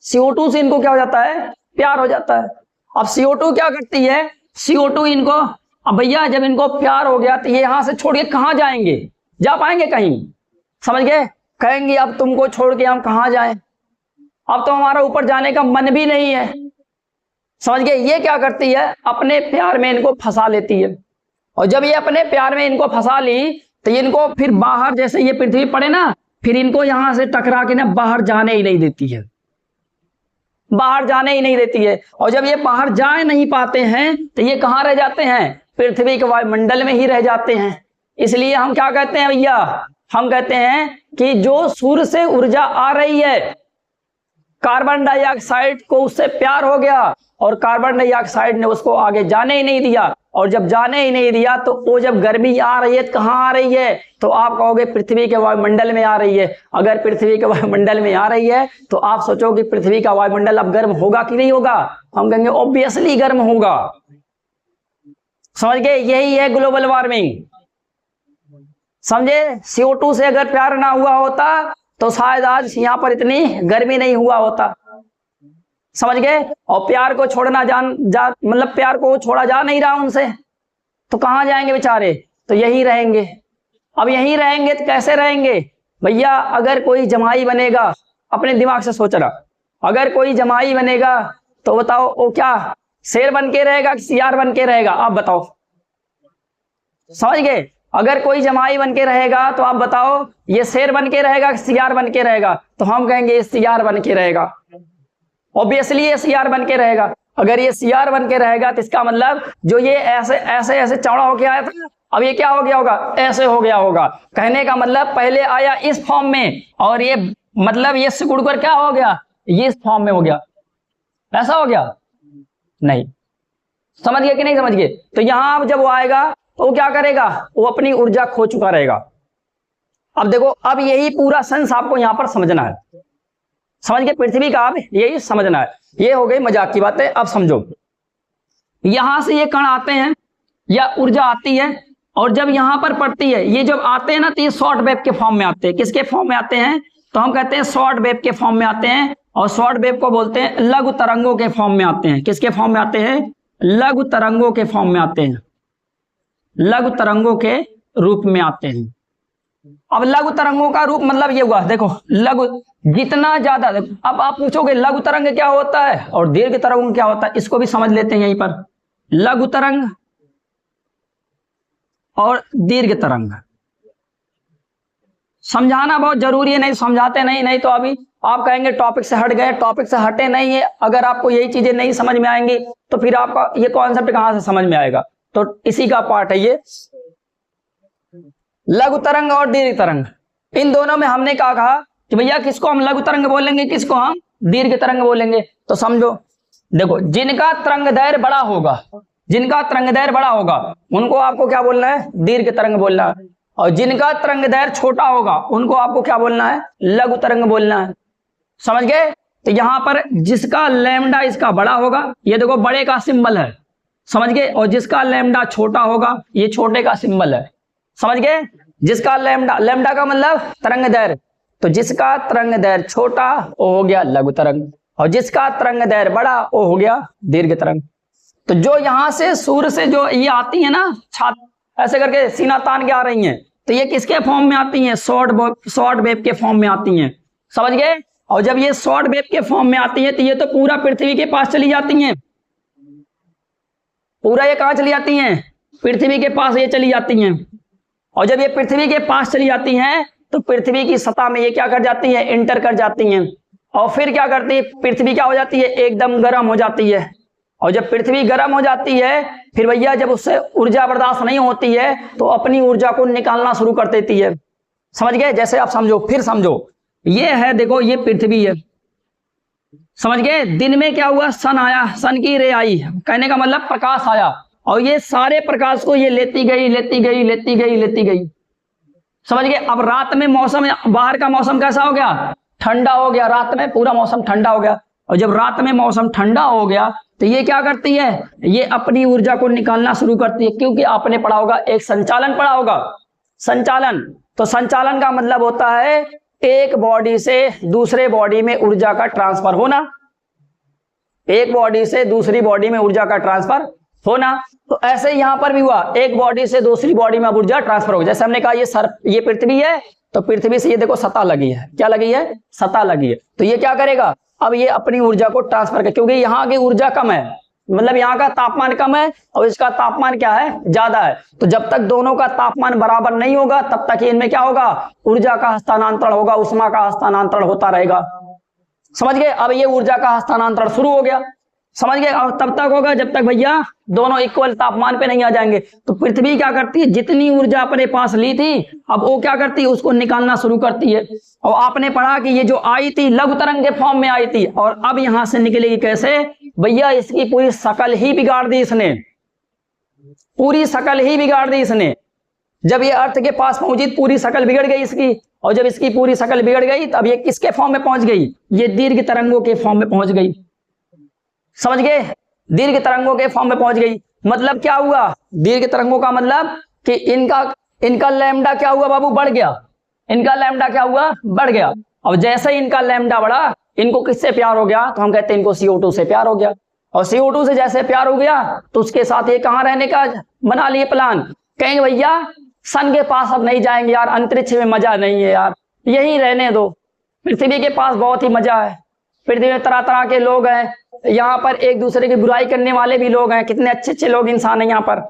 CO2 से इनको क्या हो जाता है? प्यार हो जाता है। अब CO2 क्या करती है? CO2 इनको, अब भैया जब इनको प्यार हो गया तो ये यहां से छोड़ के कहां जाएंगे? जा पाएंगे कहीं? समझ गए? कहेंगे अब तुमको छोड़ के हम कहां जाएं, अब तो हमारा ऊपर जाने का मन भी नहीं है। समझ गए? ये क्या करती है? अपने प्यार में इनको फंसा लेती है। और जब ये अपने प्यार में इनको फंसा ली तो इनको फिर बाहर, जैसे ये पृथ्वी पड़े ना, फिर इनको यहां से टकरा के ना बाहर जाने ही नहीं देती है, बाहर जाने ही नहीं देती है। और जब ये बाहर जा नहीं पाते हैं तो ये कहां रह जाते हैं? पृथ्वी के वायुमंडल में ही रह जाते हैं। इसलिए हम क्या कहते हैं भैया? हम कहते हैं कि जो सूर्य से ऊर्जा आ रही है, कार्बन डाइऑक्साइड को उससे प्यार हो गया, और कार्बन डाइऑक्साइड ने उसको आगे जाने ही नहीं दिया, और जब जाने ही नहीं दिया तो वो जब गर्मी आ रही है तो कहाँ आ रही है, तो आप कहोगे पृथ्वी के वायुमंडल में आ रही है। अगर पृथ्वी के वायुमंडल में आ रही है तो आप सोचो कि पृथ्वी का वायुमंडल अब गर्म होगा कि नहीं होगा? हम कहेंगे ऑब्वियसली गर्म होगा। समझ गए? यही है ग्लोबल वार्मिंग। समझे? CO2 से अगर प्यार ना हुआ होता तो शायद आज यहाँ पर इतनी गर्मी नहीं हुआ होता। समझ गए? और प्यार को छोड़ना मतलब प्यार को छोड़ा जा नहीं रहा उनसे, तो कहाँ जाएंगे बेचारे? तो यही रहेंगे। अब यही रहेंगे तो कैसे रहेंगे भैया? अगर कोई जमाई बनेगा, अपने दिमाग से सोचना, अगर कोई जमाई बनेगा तो बताओ वो क्या शेर बन के रहेगा कि सियार बन के रहेगा? आप बताओ। समझ गए? अगर कोई जमाई बन के रहेगा तो आप बताओ ये शेर बन के रहेगा कि सियार बन के रहेगा? तो हम कहेंगे ये सियार बन के रहेगा। ऑब्वियसली ये सियार बन के रहेगा। अगर ये सियार बन के रहेगा तो इसका मतलब जो ये ऐसे ऐसे ऐसे चौड़ा होके आया था, अब ये क्या हो गया होगा? ऐसे हो गया होगा। कहने का मतलब पहले आया इस फॉर्म में, और ये मतलब ये सिकुड़ कर क्या हो गया? ये इस फॉर्म में हो गया। ऐसा हो गया? नहीं। समझ गए कि नहीं समझ गए? तो यहां जब वो आएगा तो वो क्या करेगा? वो अपनी ऊर्जा खो चुका रहेगा। अब देखो, अब यही पूरा सेंस आपको यहां पर समझना है। समझ गए? पृथ्वी का अब यही समझना है। ये हो गई मजाक की बातें। अब समझो, यहां से ये कण आते हैं या ऊर्जा आती है, और जब यहां पर पड़ती है, ये जब आते हैं ना तो ये शॉर्ट वेव के फॉर्म में आते हैं। किसके फॉर्म में आते हैं? तो हम कहते हैं शॉर्ट वेव के फॉर्म में आते हैं, और शॉर्ट वेव को बोलते हैं लघु तरंगों के फॉर्म में आते हैं। किसके फॉर्म में आते हैं? लघु तरंगों के फॉर्म में आते हैं, लघु तरंगों के रूप में आते हैं। अब लघु तरंगों का रूप मतलब ये हुआ, देखो लघु जितना ज्यादा, अब आप पूछोगे लघु तरंग क्या होता है और दीर्घ तरंग क्या होता है, इसको भी समझ लेते हैं यहीं पर। लघु तरंग और दीर्घ तरंग समझाना बहुत जरूरी है, नहीं समझाते नहीं तो अभी आप कहेंगे टॉपिक से हट गए। टॉपिक से हटे नहीं है। अगर आपको यही चीजें नहीं समझ में आएंगी तो फिर आपका ये कॉन्सेप्ट कहां से समझ में आएगा? तो इसी का पार्ट है ये लघु तरंग और दीर्घ तरंग। इन दोनों में हमने क्या कहा कि भैया किसको हम लघु तरंग बोलेंगे, किसको हम दीर्घ तरंग बोलेंगे? तो समझो, देखो जिनका तरंग दैर्घ्य बड़ा होगा, जिनका तरंग दैर्घ्य बड़ा होगा उनको आपको क्या बोलना है? दीर्घ तरंग बोलना है। और जिनका तरंग दैर्घ्य छोटा होगा उनको आपको क्या बोलना है? लघु तरंग बोलना है। समझ गए? तो यहां पर जिसका लैम्डा इसका बड़ा होगा, ये देखो बड़े का सिंबल है। समझ गए? और जिसका लैम्डा छोटा होगा, ये छोटे का सिंबल है। समझ गए? जिसका लैम्डा का मतलब तरंग दैर्घ्य, तो जिसका तरंग दैर्घ्य छोटा वो हो गया लघु तरंग, और जिसका तरंग दैर्घ्य बड़ा वो हो गया दीर्घ तरंग। तो जो यहां से सूर्य से जो ये आती है ना, छात ऐसे करके सीना तान के आ रही हैं, तो ये किसके फॉर्म में आती हैं? शॉर्ट वेव के फॉर्म में आती हैं। समझ गए? और जब ये शॉर्ट वेव के फॉर्म में आती है तो ये तो पूरा पृथ्वी के पास चली जाती हैं। पूरा ये कहां चली जाती हैं? पृथ्वी के पास ये चली जाती हैं। और जब ये पृथ्वी के पास चली जाती हैं तो पृथ्वी की सतह में ये क्या कर जाती है? इंटर कर जाती हैं। और फिर क्या करती है? पृथ्वी क्या हो जाती है? एकदम गर्म हो जाती है। और जब पृथ्वी गर्म हो जाती है, फिर भैया जब उससे ऊर्जा बर्दाश्त नहीं होती है तो अपनी ऊर्जा को निकालना शुरू कर देती है। समझ गए? जैसे आप समझो, फिर समझो, ये है देखो, ये पृथ्वी है। समझ गए? दिन में क्या हुआ? सन आया, सन की रे आई, कहने का मतलब प्रकाश आया, और ये सारे प्रकाश को ये लेती गई। समझ गए? अब रात में मौसम, बाहर का मौसम कैसा हो गया? ठंडा हो गया। रात में पूरा मौसम ठंडा हो गया। और जब रात में मौसम ठंडा हो गया तो ये क्या करती है? ये अपनी ऊर्जा को निकालना शुरू करती है। क्योंकि आपने पढ़ा होगा, एक संचालन पढ़ा होगा, संचालन। तो संचालन का मतलब होता है एक बॉडी से दूसरे बॉडी में ऊर्जा का ट्रांसफर होना। एक बॉडी से दूसरी बॉडी में ऊर्जा का ट्रांसफर होना। तो ऐसे यहां पर भी हुआ, एक बॉडी से दूसरी बॉडी में ऊर्जा ट्रांसफर हो गया। जैसे हमने कहा ये पृथ्वी है, तो पृथ्वी से ये देखो सतह लगी है। क्या लगी है? सतह लगी है। तो ये क्या करेगा? अब ये अपनी ऊर्जा को ट्रांसफर कर, क्योंकि यहाँ की ऊर्जा कम है, मतलब यहाँ का तापमान कम है और इसका तापमान क्या है? ज्यादा है। तो जब तक दोनों का तापमान बराबर नहीं होगा तब तक इनमें क्या होगा? ऊर्जा का हस्तांतरण होगा, उष्मा का हस्तांतरण होता रहेगा। समझ गए? अब ये ऊर्जा का हस्तांतरण शुरू हो गया। समझ गए? और तब तक होगा जब तक भैया दोनों इक्वल तापमान पे नहीं आ जाएंगे। तो पृथ्वी क्या करती है? जितनी ऊर्जा अपने पास ली थी, अब वो क्या करती है? उसको निकालना शुरू करती है। और आपने पढ़ा कि ये जो आई थी लघु तरंग के फॉर्म में आई थी, और अब यहां से निकलेगी कैसे? भैया इसकी पूरी शकल ही बिगाड़ दी इसने, पूरी शकल ही बिगाड़ दी इसने। जब ये अर्थ के पास पहुंची पूरी शकल बिगड़ गई इसकी, और जब इसकी पूरी शकल बिगड़ गई तब ये किसके फॉर्म में पहुंच गई? ये दीर्घ तरंगों के फॉर्म में पहुंच गई। समझ गए? दीर्घ तरंगों के फॉर्म में पहुंच गई। मतलब क्या हुआ दीर्घ तरंगों का? मतलब कि इनका लैम्डा क्या हुआ बाबू? बढ़ गया। इनका लैम्डा क्या हुआ? बढ़ गया। अब जैसे ही इनका लैम्डा बढ़ा, इनको किससे प्यार हो गया? तो हम कहते हैं इनको CO2 से प्यार हो गया। और CO2 से जैसे प्यार हो गया तो उसके साथ ये कहां रहने का बना लिए प्लान? कहेंगे भैया सन के पास अब नहीं जाएंगे यार, अंतरिक्ष में मजा नहीं है यार, यही रहने दो। पृथ्वी के पास बहुत ही मजा है, पृथ्वी में तरह तरह के लोग हैं, यहाँ पर एक दूसरे की बुराई करने वाले भी लोग हैं, कितने अच्छे अच्छे लोग इंसान हैं यहाँ पर।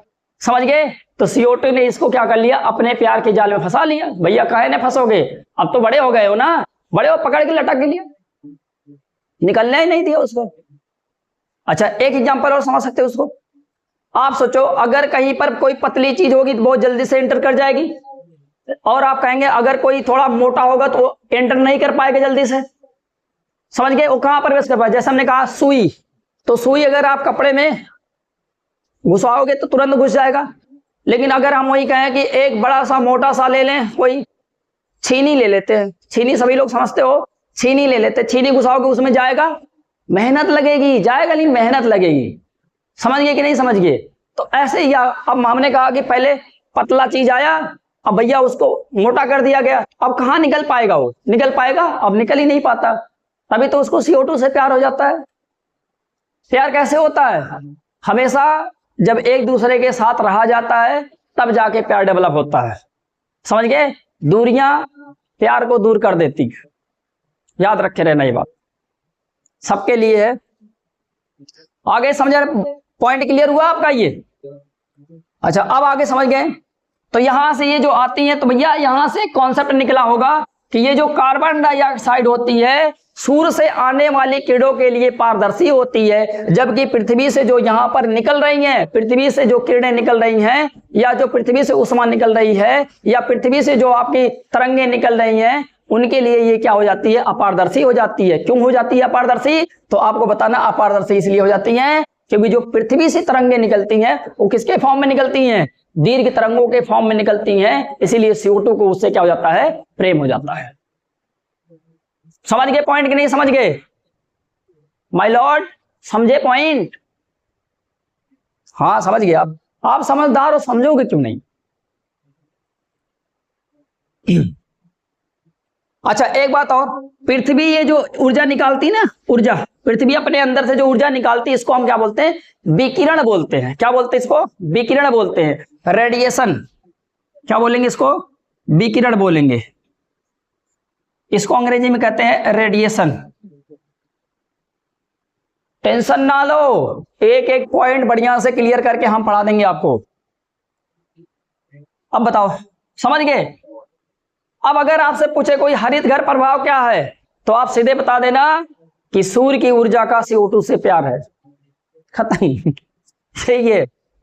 समझ गए? तो CO2 ने इसको क्या कर लिया? अपने प्यार के जाल में फंसा लिया। भैया काहे ने फंसोगे, अब तो बड़े हो गए हो ना, बड़े हो, पकड़ के लटक लिया, निकलने ही नहीं दिया उसको। अच्छा एक एग्जांपल और समझ सकते हो उसको। आप सोचो अगर कहीं पर कोई पतली चीज होगी तो बहुत जल्दी से एंटर कर जाएगी, और आप कहेंगे अगर कोई थोड़ा मोटा होगा तो एंटर नहीं कर पाएगा जल्दी से। समझ गए? वो कहां प्रवेश कर पाए? जैसे हमने कहा सुई, तो सुई अगर आप कपड़े में घुसाओगे तो तुरंत घुस जाएगा। लेकिन अगर हम वही कहें कि एक बड़ा सा मोटा सा ले लें, कोई छीनी ले लेते हैं, छीनी सभी लोग समझते हो, छीनी ले लेते, छीनी घुसाओगे उसमें जाएगा? मेहनत लगेगी, जाएगा नहीं, मेहनत लगेगी। समझ गए कि नहीं समझ गए? तो ऐसे ही अब हमने कहा कि पहले पतला चीज आया, अब भैया उसको मोटा कर दिया गया, अब कहां निकल पाएगा वो? निकल पाएगा? अब निकल ही नहीं पाता। तभी तो उसको CO2 से प्यार हो जाता है। प्यार कैसे होता है? हमेशा जब एक दूसरे के साथ रहा जाता है तब जाके प्यार डेवलप होता है। समझ गए? दूरियां प्यार को दूर कर देती है, याद रखे रहना ये बात, सबके लिए है। आगे समझ, पॉइंट क्लियर हुआ आपका ये? अच्छा अब आगे समझ गए। तो यहां से ये जो आती है, तो भैया यहां से कॉन्सेप्ट निकला होगा कि ये जो कार्बन डाइऑक्साइड होती है सूर्य से आने वाली किरणों के लिए पारदर्शी होती है, जबकि पृथ्वी से जो यहाँ पर निकल रही हैं, पृथ्वी से जो किरणें निकल रही हैं, या जो पृथ्वी से उष्मा निकल रही है, या पृथ्वी से जो आपकी तरंगें निकल रही हैं, उनके लिए ये क्या हो जाती है? अपारदर्शी हो जाती है। क्यों हो जाती है अपारदर्शी? तो आपको बताना, अपारदर्शी इसलिए हो जाती है क्योंकि जो पृथ्वी से तरंगें निकलती हैं वो किसके फॉर्म में निकलती हैं? दीर्घ तरंगों के फॉर्म में निकलती हैं। इसीलिए CO2 को उससे क्या हो जाता है? प्रेम हो जाता है। समझ गए पॉइंट कि नहीं समझ गए माय लॉर्ड? समझे पॉइंट? हाँ समझ गए आप समझदार हो, समझोगे क्यों नहीं? अच्छा एक बात और, पृथ्वी ये जो ऊर्जा निकालती है ना, ऊर्जा, पृथ्वी अपने अंदर से जो ऊर्जा निकालती है इसको हम क्या बोलते हैं? विकिरण बोलते हैं। क्या बोलते हैं इसको? विकिरण बोलते हैं, रेडिएशन। क्या बोलेंगे इसको? विकिरण बोलेंगे। इसको अंग्रेजी में कहते हैं रेडिएशन। टेंशन ना लो, एक एक पॉइंट बढ़िया से क्लियर करके हम पढ़ा देंगे आपको। अब बताओ समझ गए? अब अगर आपसे पूछे कोई हरित घर प्रभाव क्या है, तो आप सीधे बता देना कि सूर्य की ऊर्जा का CO2 से प्यार है। खत्म।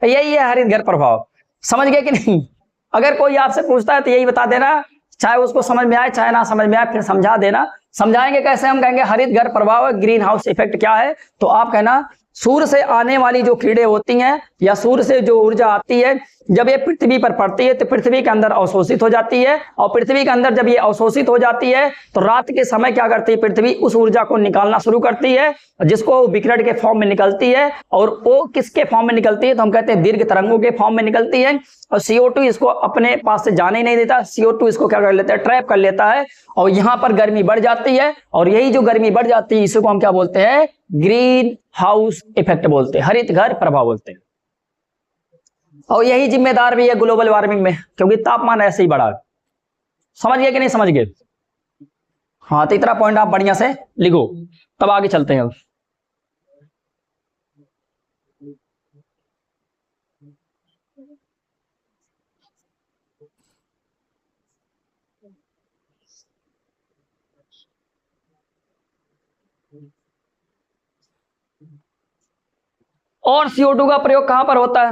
यही है हरित घर प्रभाव। समझ गए कि नहीं? अगर कोई आपसे पूछता है तो यही बता देना, चाहे उसको समझ में आए चाहे ना समझ में आए, फिर समझा देना। समझाएंगे कैसे? हम कहेंगे हरित घर प्रभाव, ग्रीन हाउस इफेक्ट क्या है, तो आप कहना सूर्य से आने वाली जो किरणें होती हैं या सूर्य से जो ऊर्जा आती है, जब ये पृथ्वी पर पड़ती है तो पृथ्वी के अंदर अवशोषित हो जाती है, और पृथ्वी के अंदर जब ये अवशोषित हो जाती है तो रात के समय क्या करती है? पृथ्वी उस ऊर्जा को निकालना शुरू करती है, जिसको विकिरण के फॉर्म में निकलती है। और वो किसके फॉर्म में निकलती है? तो हम कहते हैं दीर्घ तरंगों के फॉर्म में निकलती है। और CO2 इसको अपने पास से जाने नहीं देता, CO2 इसको क्या कर लेता है? ट्रैप कर लेता है, और यहाँ पर गर्मी बढ़ जाती है। और यही जो गर्मी बढ़ जाती है इसको हम क्या बोलते हैं? ग्रीन हाउस इफेक्ट बोलते हैं, हरित घर प्रभाव बोलते हैं। और यही जिम्मेदार भी है ग्लोबल वार्मिंग में, क्योंकि तापमान ऐसे ही बढ़ा। समझ गए कि नहीं समझ गए? हाँ तो इतना पॉइंट आप बढ़िया से लिखो, तब आगे चलते हैं। और CO2 का प्रयोग कहां पर होता है?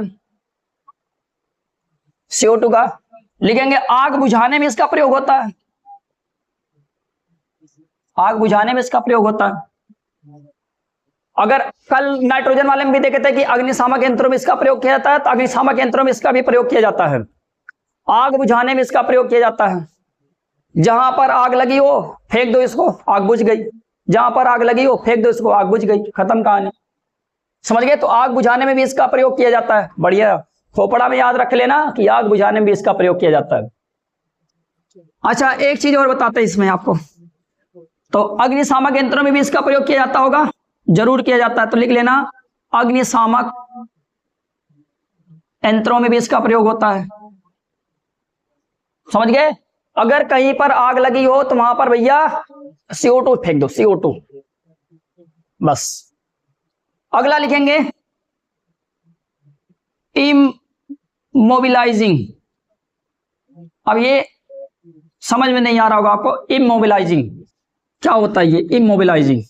CO2 का लिखेंगे आग बुझाने में इसका प्रयोग होता है। आग बुझाने में इसका प्रयोग होता है। अगर कल नाइट्रोजन वाले में भी देखे थे कि अग्निशामक यंत्रों में इसका प्रयोग किया जाता है, तो अग्निशामक यंत्रों में इसका भी प्रयोग किया जाता है। आग बुझाने में इसका प्रयोग किया जाता है। जहां पर आग लगी हो फेंक दो इसको, आग बुझ गई। जहां पर आग लगी हो फेंक दो इसको, आग बुझ गई, खत्म कहानी। समझ गए? तो आग बुझाने में भी इसका प्रयोग किया जाता है। बढ़िया, खोपड़ा में याद रख लेना कि आग बुझाने में भी इसका प्रयोग किया जाता है। अच्छा, एक चीज और बताते हैं इसमें आपको, तो अग्निशामक यंत्रों में भी इसका प्रयोग किया जाता होगा, जरूर किया जाता है। तो लिख लेना, अग्निशामक यंत्रों में भी इसका प्रयोग होता है। समझ गए? अगर कहीं पर आग लगी हो तो वहां पर भैया CO2 फेंक दो, CO2 बस। अगला लिखेंगे इमोबिलाइजिंग। अब ये समझ में नहीं आ रहा होगा आपको, इमोबिलाइजिंग क्या होता है? ये इमोबिलाइजिंग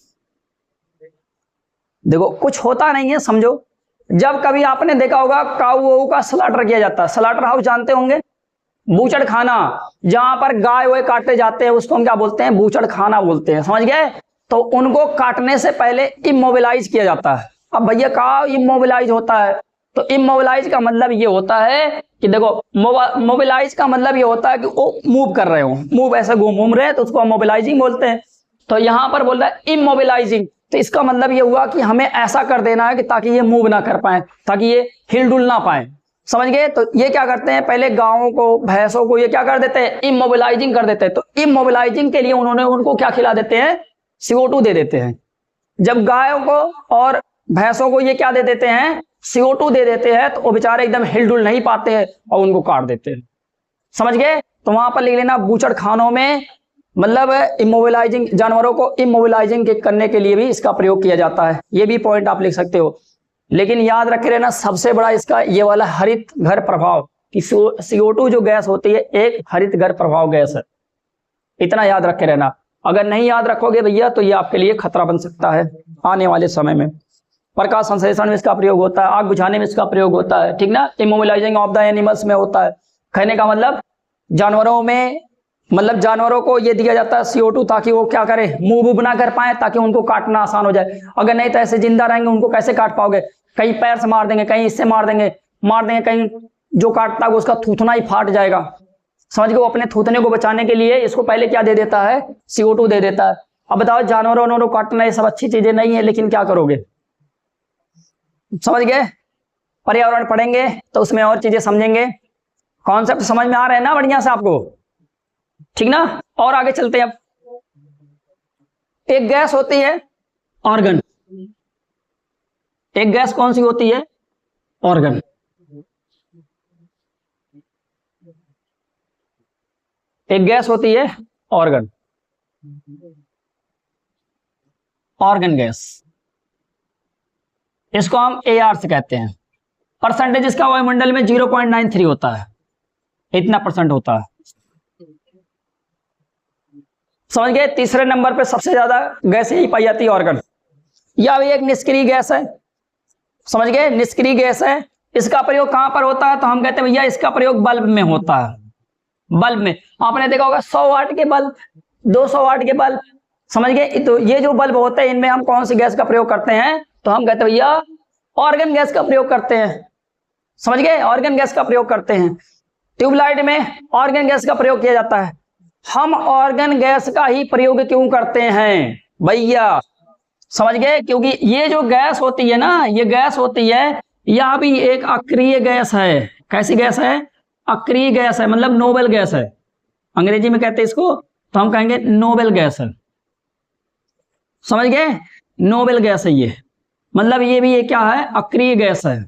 देखो, कुछ होता नहीं है, समझो। जब कभी आपने देखा होगा काऊ वाऊ का स्लॉटर किया जाता है, स्लॉटर हाउस जानते होंगे, बूचड़ खाना, जहां पर गाय वाय काटे जाते हैं उसको हम क्या बोलते हैं? बूचड़ खाना बोलते हैं। समझ गए? तो उनको काटने से पहले इमोबिलाइज किया जाता है। अब भैया कहा इमोबिलाइज होता है, तो इमोबिलाइज का मतलब ये होता है कि देखो, मोबिलाइज का मतलब ये होता है कि वो मूव कर रहे हो, मूव ऐसे घूम रहे हैं, तो उसको मोबिलाइजिंग बोलते हैं। तो यहां पर बोल रहा है इमोबिलाइजिंग, तो इसका मतलब ये हुआ कि हमें ऐसा कर देना है कि ताकि ये मूव ना कर पाए, ताकि ये हिलडुल ना पाए। समझ गए? तो ये क्या करते हैं, पहले गायों को, भैंसों को ये क्या कर देते हैं? इमोबिलाइजिंग कर देते हैं। तो इमोबिलाइजिंग के लिए उन्होंने उनको क्या खिला देते हैं? CO2 दे देते हैं। जब गायों को और भैंसों को ये क्या दे देते हैं? CO2 दे देते हैं, तो वो बेचारे एकदम हिलडुल नहीं पाते हैं और उनको काट देते हैं। समझ गए? तो वहां पर लिख लेना, बूचड़ खानों में मतलब इमोबिलाइजिंग, जानवरों को इमोबिलाइजिंग करने के लिए भी इसका प्रयोग किया जाता है। ये भी पॉइंट आप लिख सकते हो। लेकिन याद रखे रहना, सबसे बड़ा इसका ये वाला हरित घर प्रभाव, कि CO2 जो गैस होती है एक हरित घर प्रभाव गैस है। इतना याद रखे रहना। अगर नहीं याद रखोगे भैया तो ये आपके लिए खतरा बन सकता है आने वाले समय में। प्रकाश संश्लेषण में इसका प्रयोग होता है, आग बुझाने में इसका प्रयोग होता है, ठीक ना। इमोबिलाइजिंग ऑफ द एनिमल्स में होता है। कहने का मतलब जानवरों में, मतलब जानवरों को ये दिया जाता है CO2, ताकि वो क्या करे? मूव ना कर पाए, ताकि उनको काटना आसान हो जाए। अगर नहीं तो ऐसे जिंदा रहेंगे, उनको कैसे काट पाओगे? कहीं पैर से मार देंगे, कहीं इससे मार देंगे, कहीं जो काटता है उसका थूथना ही फाट जाएगा। समझ गए? वो अपने थूथने को बचाने के लिए इसको पहले क्या दे देता है? CO2 दे देता है। अब बताओ, जानवरों को काटना ये सब अच्छी चीजें नहीं है, लेकिन क्या करोगे? समझ गए? पर्यावरण पढ़ेंगे तो उसमें और चीजें समझेंगे। कॉन्सेप्ट समझ में आ रहे हैं ना बढ़िया से आपको? ठीक ना। और आगे चलते हैं। अब एक गैस होती है ऑर्गन। एक गैस कौन सी होती है? ऑर्गन। एक गैस होती है ऑर्गन, ऑर्गन गैस। इसको हम AR से कहते हैं। परसेंटेज इसका वायुमंडल में 0.93 होता है, इतना परसेंट होता है। समझ गए? तीसरे नंबर पे सबसे ज्यादा गैस यही पाई जाती है, ऑर्गन। यह भी एक निष्क्रिय गैस है। समझ गए? निष्क्रिय गैस है। इसका प्रयोग कहां पर होता है? तो हम कहते हैं भैया इसका प्रयोग बल्ब में होता है। बल्ब में आपने देखा होगा 100 वाट के बल्ब, 200 वाट के बल्ब। समझ गए? तो ये जो बल्ब होते हैं, इनमें हम कौन सी गैस का प्रयोग करते हैं? तो हम कहते हैं भैया ऑर्गन गैस का प्रयोग करते हैं। समझ गए? ऑर्गन गैस का प्रयोग करते हैं। ट्यूबलाइट में ऑर्गन गैस का प्रयोग किया जाता है। हम ऑर्गन गैस का ही प्रयोग क्यों करते हैं भैया? समझ गए? क्योंकि ये जो गैस होती है ना, ये गैस होती है, यह भी एक अक्रिय गैस है। कैसी गैस है? अक्रिय गैस है, मतलब नोबल गैस है। अंग्रेजी में कहते हैं इसको, तो हम कहेंगे नोबल गैस है। समझ गए? नोबल गैस है ये, मतलब ये भी ये क्या है? अक्रिय गैस है।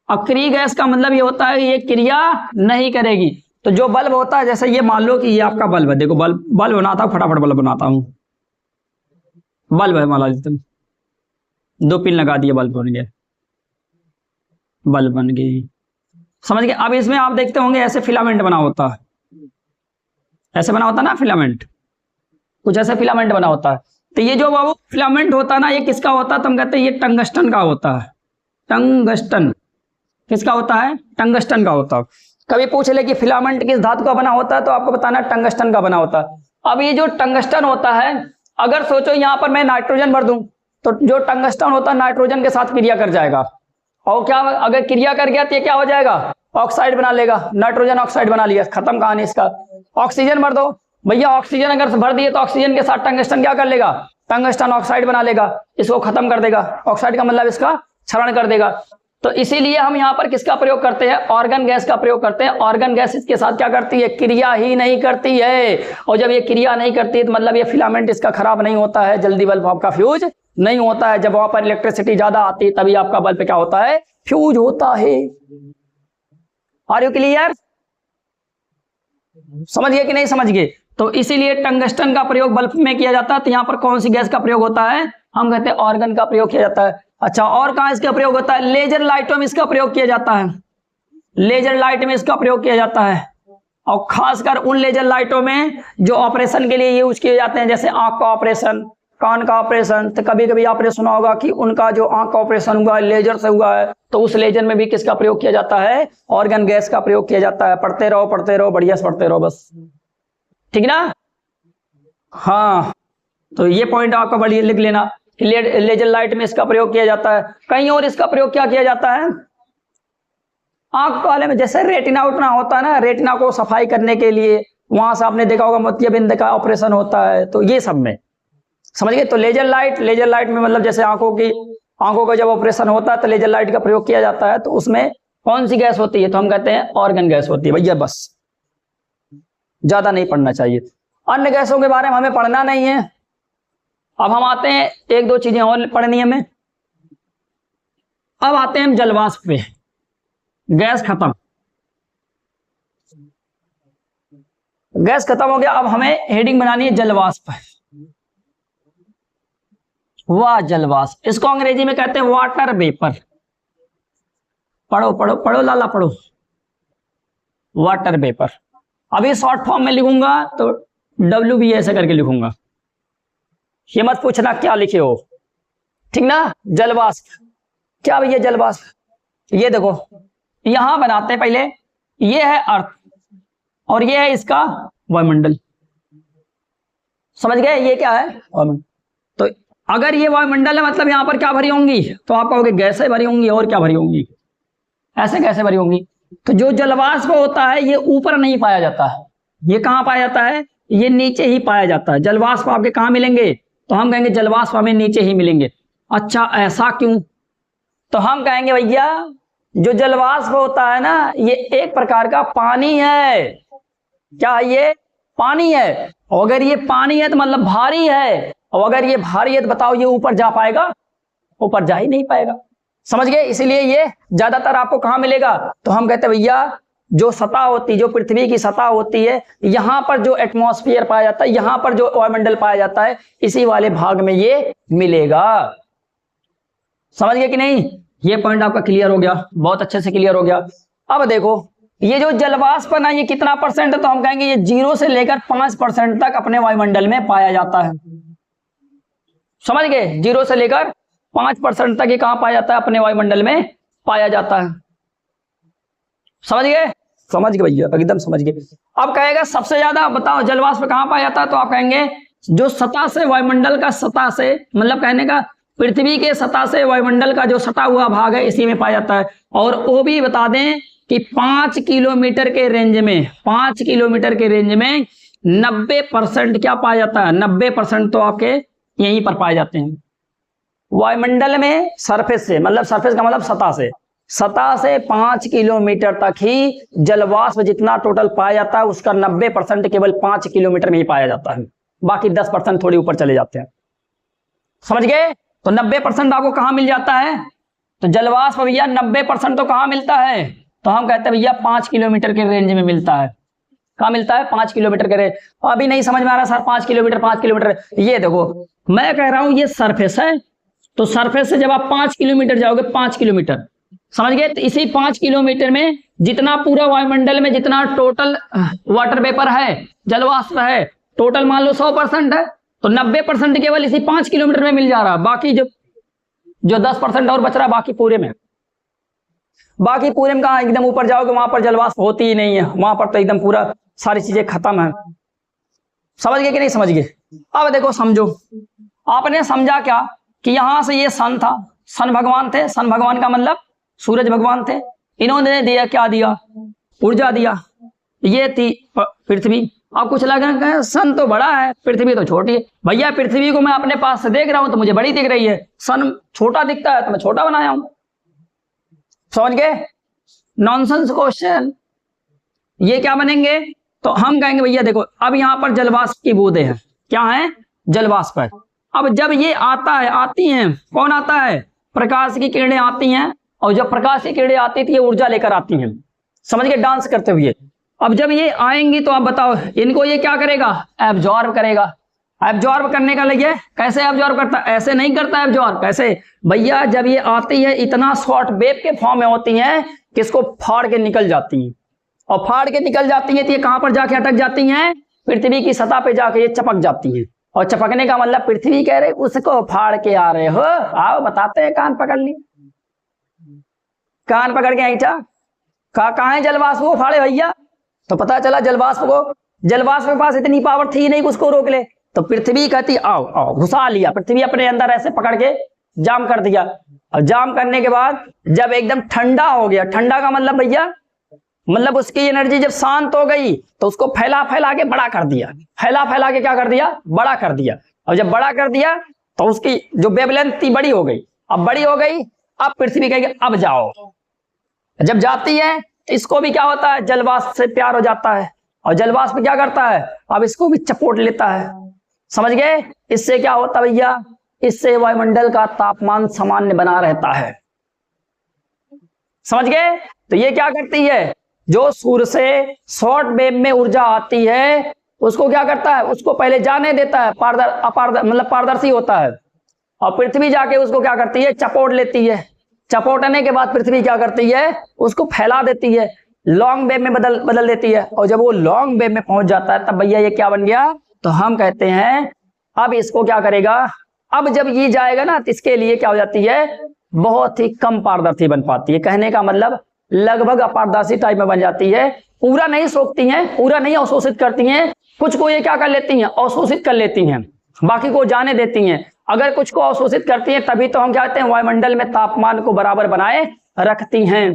अक्रिय गैस का मतलब ये होता है ये क्रिया नहीं करेगी। तो जो बल्ब होता है, जैसे ये मान लो कि ये आपका बल्ब है, देखो बल्ब बनाता हूं, फटाफट बल्ब बनाता हूं। बल्ब है, मान लो 2 पिन लगा दिए, बल्ब बन गया, बल्ब बन गई। समझ गए? अब इसमें आप देखते होंगे ऐसे फिलामेंट बना होता है, ऐसे बना होता है ना फिलामेंट, कुछ ऐसे फिलामेंट बना होता है। तो ये जो बाबू फिलामेंट होता है ना, ये किसका होता है? तो हम कहते हैं ये टंगस्टन का होता है। टंगस्टन किसका होता है? टंगस्टन का होता है। कभी पूछ ले कि फिलामेंट किस धातु का बना होता है, तो आपको बताना टंगस्टन का बना होता है। अब ये जो टंगस्टन होता है, अगर सोचो यहां पर मैं नाइट्रोजन भर दूं, तो जो टंगस्टन होता है नाइट्रोजन के साथ क्रिया कर जाएगा, और क्या अगर क्रिया कर गया तो ये क्या हो जाएगा, ऑक्साइड बना लेगा, नाइट्रोजन ऑक्साइड बना लिया, खत्म कहानी इसका। ऑक्सीजन भर दो भैया, ऑक्सीजन अगर भर दिए तो ऑक्सीजन के साथ टंगस्टन क्या कर लेगा, टंगस्टन ऑक्साइड बना लेगा, इसको खत्म कर देगा। ऑक्साइड का मतलब इसका क्षरण कर देगा। तो इसीलिए हम यहाँ पर किसका प्रयोग करते हैं, ऑर्गन गैस का प्रयोग करते हैं। ऑर्गन गैस इसके साथ क्या करती है, क्रिया ही नहीं करती है। और जब ये क्रिया नहीं करती है तो मतलब ये फिलामेंट इसका खराब नहीं होता है, जल्दी बल्ब आपका फ्यूज नहीं होता है। जब वहां पर इलेक्ट्रिसिटी ज्यादा आती है तभी आपका बल्ब क्या होता है, फ्यूज होता है। आर यू क्लियर, समझ गए कि नहीं समझ गए। तो इसीलिए टंगस्टन का प्रयोग बल्ब में किया जाता है। तो यहाँ पर कौन सी गैस का प्रयोग होता है, हम कहते हैं ऑर्गन का प्रयोग किया जाता है। अच्छा, और कहाँ इसका प्रयोग होता है, लेजर लाइटों में इसका प्रयोग किया जाता है। लेजर लाइट में इसका प्रयोग किया जाता है, और खासकर उन लेजर लाइटों में जो ऑपरेशन के लिए यूज किए जाते हैं, जैसे आंख का ऑपरेशन, कान का ऑपरेशन। तो कभी कभी आपने सुना होगा कि उनका जो आंख का ऑपरेशन हुआ है लेजर से हुआ है, तो उस लेजर में भी किसका प्रयोग किया जाता है, ऑर्गन गैस का प्रयोग किया जाता है। पढ़ते रहो बढ़िया से पढ़ते रहो बस, ठीक ना। हाँ, तो ये पॉइंट आपका बढ़िया लिख लेना, लेजर लाइट में इसका प्रयोग किया जाता है। कहीं और इसका प्रयोग क्या किया जाता है, आंख वाले में, जैसे रेटिना उठना होता है ना, रेटिना को सफाई करने के लिए वहां से आपने देखा होगा मोतियाबिंद का ऑपरेशन होता है, तो ये सब में समझ गए। तो लेजर लाइट में मतलब जैसे आंखों का जब ऑपरेशन होता है तो लेजर लाइट का प्रयोग किया जाता है। तो उसमें कौन सी गैस होती है, तो हम कहते हैं ऑर्गन गैस होती है भैया, बस ज्यादा नहीं पढ़ना चाहिए। अन्य गैसों के बारे में हमें पढ़ना नहीं है। अब हम आते हैं, एक दो चीजें और पढ़नी है हमें। अब आते हैं हम जलवाष्प पे, गैस खत्म, गैस खत्म हो गया। अब हमें हेडिंग बनानी है जलवाष्प। वाह जलवाष्प, इसको अंग्रेजी में कहते हैं वाटर वेपर। पढ़ो पढ़ो पढ़ो लाला पढ़ो, वाटर वेपर। अभी शॉर्ट फॉर्म में लिखूंगा तो WB ऐसे करके लिखूंगा, ये मत पूछना क्या लिखे हो, ठीक ना। जलवाष्प क्या भैया, जलवाष्प ये देखो यहां बनाते हैं पहले, ये है अर्थ और ये है इसका वायुमंडल, समझ गए, ये क्या है वायुमंडल। तो अगर ये वायुमंडल है मतलब यहां पर क्या भरी होंगी, तो आप कहोगे गैसें भरी होंगी, और क्या भरी होंगी, ऐसे कैसे भरी होंगी। तो जो जलवाष्प होता है ये ऊपर नहीं पाया जाता है, ये कहां पाया जाता है, ये नीचे ही पाया जाता है। जलवाष्प आपके कहां मिलेंगे, तो हम कहेंगे जलवाष्प हमें नीचे ही मिलेंगे। अच्छा ऐसा क्यों, तो हम कहेंगे भैया जो जलवाष्प होता है ना ये एक प्रकार का पानी है। क्या है ये, पानी है। और अगर ये पानी है तो मतलब भारी है, और अगर ये भारी है तो बताओ ये ऊपर जा पाएगा, ऊपर जा ही नहीं पाएगा, समझ गए। इसीलिए ये ज्यादातर आपको कहां मिलेगा, तो हम कहते हैं भैया जो सतह होती है, जो पृथ्वी की सतह होती है, यहां पर जो एटमॉस्फेयर पाया जाता है, यहां पर जो वायुमंडल पाया जाता है, इसी वाले भाग में ये मिलेगा, समझ गए कि नहीं। ये पॉइंट आपका क्लियर हो गया, बहुत अच्छे से क्लियर हो गया। अब देखो ये जो जलवाष्प है ना ये कितना परसेंट है, तो हम कहेंगे ये 0 से लेकर 5% तक अपने वायुमंडल में पाया जाता है, समझ गए। 0 से लेकर 5% तक ये कहां पाया जाता है, अपने वायुमंडल में पाया जाता है, समझ गए, समझ गए भैया, एकदम समझ गए। अब कहेगा सबसे ज्यादा बताओ जलवाष्प कहां पाया जाता है, तो आप कहेंगे जो सतह से वायुमंडल का, सतह से मतलब कहने का पृथ्वी के सतह से वायुमंडल का जो सटा हुआ भाग है इसी में पाया जाता है। और वो भी बता दें कि 5 किलोमीटर के रेंज में, 5 किलोमीटर के रेंज में 90% क्या पाया जाता है, 90% तो आपके यहीं पर पाए जाते हैं वायुमंडल में। सरफेस से मतलब, सरफेस का मतलब सतह से 5 किलोमीटर तक ही जलवाष्प जितना टोटल पाया जाता है उसका 90% केवल 5 किलोमीटर में ही पाया जाता है, बाकी 10% थोड़ी ऊपर चले जाते हैं, समझ गए। तो 90% आपको कहां मिल जाता है, तो जलवाष्प भैया 90% तो कहां मिलता है, तो हम कहते हैं भैया 5 किलोमीटर के रेंज में मिलता है। कहां मिलता है, 5 किलोमीटर के रेंज। अभी नहीं समझ में आ रहा सर 5 किलोमीटर, ये देखो मैं कह रहा हूं ये सरफेस है, तो सरफेस से जब आप 5 किलोमीटर जाओगे, 5 किलोमीटर, समझ गए। तो इसी 5 किलोमीटर में जितना पूरा वायुमंडल में जितना टोटल वाटर वेपर है, जलवाष्प है, टोटल मान लो 100% है, तो 90% केवल इसी 5 किलोमीटर में मिल जा रहा है। बाकी जो 10% और बच रहा है बाकी पूरे में कहा एकदम ऊपर जाओगे वहां पर जलवाष्प होती ही नहीं है, वहां पर तो एकदम पूरा सारी चीजें खत्म है, समझ गए कि नहीं समझ गए। अब देखो समझो, आपने समझा क्या कि यहां से ये सन था, सन भगवान थे, सन भगवान का मतलब सूरज भगवान थे, इन्होंने दिया क्या दिया, ऊर्जा दिया, ये थी पृथ्वी। अब कुछ लग रहा है सन तो बड़ा है, पृथ्वी तो छोटी है। भैया पृथ्वी को मैं अपने पास से देख रहा हूं तो मुझे बड़ी दिख रही है, सन छोटा दिखता है तो मैं छोटा बनाया हूं। समझ गए? Nonsense question. ये क्या बनेंगे? तो हम कहेंगे भैया देखो अब यहां पर जलवाष्प की बूंदें हैं, क्या है, जलवाष्प है। अब जब ये आता है, आती हैं, कौन आता है, प्रकाश की किरणें आती हैं, और जब प्रकाश की किरणें आती थी ये ऊर्जा लेकर आती हैं, समझ गए, डांस करते हुए। अब जब ये आएंगी तो आप बताओ इनको ये क्या करेगा, एब्जॉर्ब करेगा। एब्जॉर्ब करने का लगे, कैसे एब्जॉर्ब करता है, ऐसे नहीं करता एब्जॉर्ब, कैसे भैया, जब ये आती है इतना शॉर्ट वेव के फॉर्म में होती है कि इसको फाड़ के निकल जाती है, और फाड़ के निकल जाती है तो ये कहां पर जाके अटक जाती हैं, पृथ्वी की सतह पे जाके ये चपक जाती है। और चपकने का मतलब पृथ्वी कह रहे उसको फाड़ के आ रहे हो, आओ बताते हैं, कान पकड़ ली, कान पकड़ के ऐठा, कहाँ है जलवाष्प को फाड़े भैया, तो पता चला जलवाष्प के पास इतनी पावर थी नहीं कि उसको रोक ले, तो पृथ्वी कहती आओ आओ, घुसा लिया, पृथ्वी अपने अंदर ऐसे पकड़ के जाम कर दिया। और जाम करने के बाद जब एकदम ठंडा हो गया, ठंडा का मतलब भैया, मतलब उसकी एनर्जी जब शांत हो गई तो उसको फैला फैला के बड़ा कर दिया, फैला फैला के क्या कर दिया, बड़ा कर दिया। और जब बड़ा कर दिया तो उसकी जो वेवलेंथ थी बड़ी हो गई, अब बड़ी हो गई, अब पृथ्वी कहेगी अब जाओ, जब जाती है इसको भी क्या होता है, जलवाष्प से प्यार हो जाता है, और जलवाष्प क्या करता है, अब इसको भी चपोट लेता है। समझ गए? इससे क्या होता है भैया, इससे वायुमंडल का तापमान सामान्य बना रहता है। समझ गए? तो ये क्या करती है, जो सूर्य से शॉर्ट वेव में ऊर्जा आती है उसको क्या करता है, उसको पहले जाने देता है, मतलब पारदर्शी होता है, और पृथ्वी जाके उसको क्या करती है, चपोट लेती है। चपोटने के बाद पृथ्वी क्या करती है, उसको फैला देती है, लॉन्ग वेव में बदल देती है, और जब वो लॉन्ग वेव में पहुंच जाता है तब भैया ये क्या बन गया, तो हम कहते हैं अब इसको क्या करेगा, अब जब ये जाएगा ना तो इसके लिए क्या हो जाती है, बहुत ही कम पारदर्शी बन पाती है। कहने का मतलब लगभग अपारदर्शी टाइप में बन जाती है, पूरा नहीं सोखती हैं, पूरा नहीं अवशोषित करती हैं, कुछ को ये क्या कर लेती हैं, अवशोषित कर लेती हैं, बाकी को जाने देती हैं। अगर कुछ को अवशोषित करती हैं तभी तो हम क्या कहते हैं, वायुमंडल में तापमान को बराबर बनाए रखती हैं।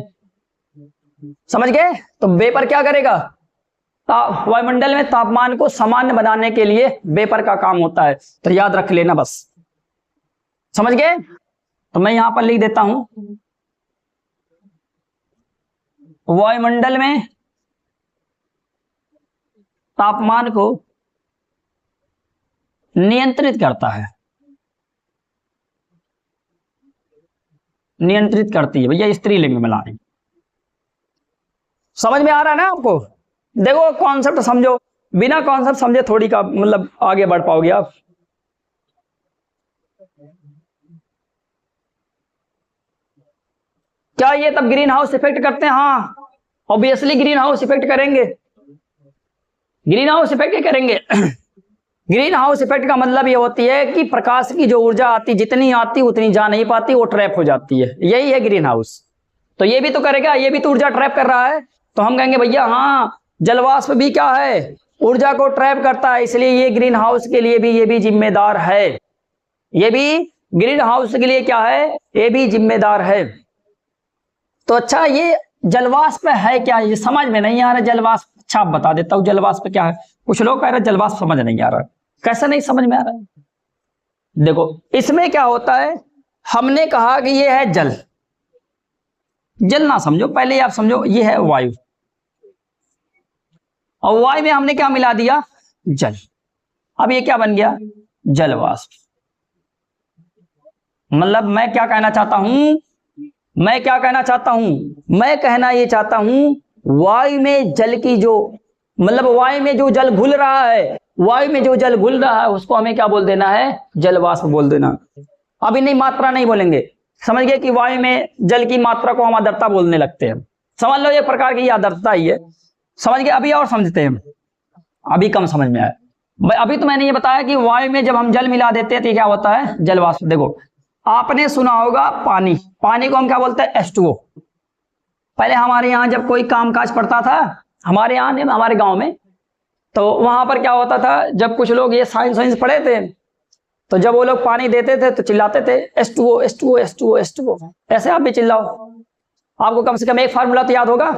समझ गए? तो वेपर क्या करेगा, वायुमंडल में तापमान को सामान्य बनाने के लिए वेपर का काम होता है, तो याद रख लेना बस। समझ गए? तो मैं यहां पर लिख देता हूं, वायुमंडल में तापमान को नियंत्रित करता है, नियंत्रित करती है भैया, स्त्रीलिंग में ला रही। समझ में आ रहा है ना आपको? देखो कॉन्सेप्ट समझो, बिना कॉन्सेप्ट समझे थोड़ी का मतलब आगे बढ़ पाओगे आप। क्या ये तब ग्रीन हाउस इफेक्ट करते हैं? हाँ ऑब्वियसली ग्रीन हाउस इफेक्ट करेंगे, ग्रीन हाउस इफेक्ट करेंगे। ग्रीन हाउस इफेक्ट का मतलब ये होती है कि प्रकाश की जो ऊर्जा आती, जितनी आती उतनी जा नहीं पाती, वो ट्रैप हो जाती है, यही है ग्रीन हाउस। तो ये भी तो करेगा, ये भी तो ऊर्जा ट्रैप कर रहा है, तो हम कहेंगे भैया हाँ जलवाष्प भी क्या है, ऊर्जा को ट्रैप करता है, इसलिए ये ग्रीन हाउस के लिए भी ये भी जिम्मेदार है, ये भी ग्रीन हाउस के लिए क्या है, ये भी जिम्मेदार है। तो अच्छा ये जलवाष्प है क्या, ये समझ में नहीं आ रहा जलवाष्प, अच्छा आप बता देता हूं जलवाष्प क्या है। कुछ लोग कह रहे हैं जलवाष्प समझ नहीं आ रहा, कैसा नहीं समझ में आ रहा है? देखो इसमें क्या होता है, हमने कहा कि ये है जल, जल ना समझो, पहले आप समझो ये है वायु, और वायु में हमने क्या मिला दिया, जल। अब ये क्या बन गया, जलवाष्प। मतलब मैं क्या कहना चाहता हूं, मैं क्या कहना चाहता हूं, मैं कहना ये चाहता हूं वायु में जल की जो, मतलब वायु में जो जल घुल रहा है, वायु में जो जल घुल रहा है उसको हमें क्या बोल देना है, जलवाष्प बोल देना। अभी नहीं, मात्रा नहीं बोलेंगे, समझ गए कि वायु में जल की मात्रा को हम आर्द्रता बोलने लगते हैं, समझ लो ये प्रकार की आर्द्रता ही है। समझ गए? अभी और समझते हैं, अभी कम समझ में आया। अभी तो मैंने ये बताया कि वायु में जब हम जल मिला देते हैं तो क्या होता है, जलवाष्प। देखो आपने सुना होगा पानी, पानी को हम क्या बोलते हैं, H2O। पहले हमारे यहाँ जब कोई कामकाज पड़ता था, हमारे यहाँ नहीं, हमारे गांव में, तो वहां पर क्या होता था, जब कुछ लोग ये साइंस पढ़े थे तो जब वो लोग पानी देते थे तो चिल्लाते थे H2O H2O H2O H2O। ऐसे आप भी चिल्लाओ, आपको कम से कम एक फार्मूला तो याद होगा,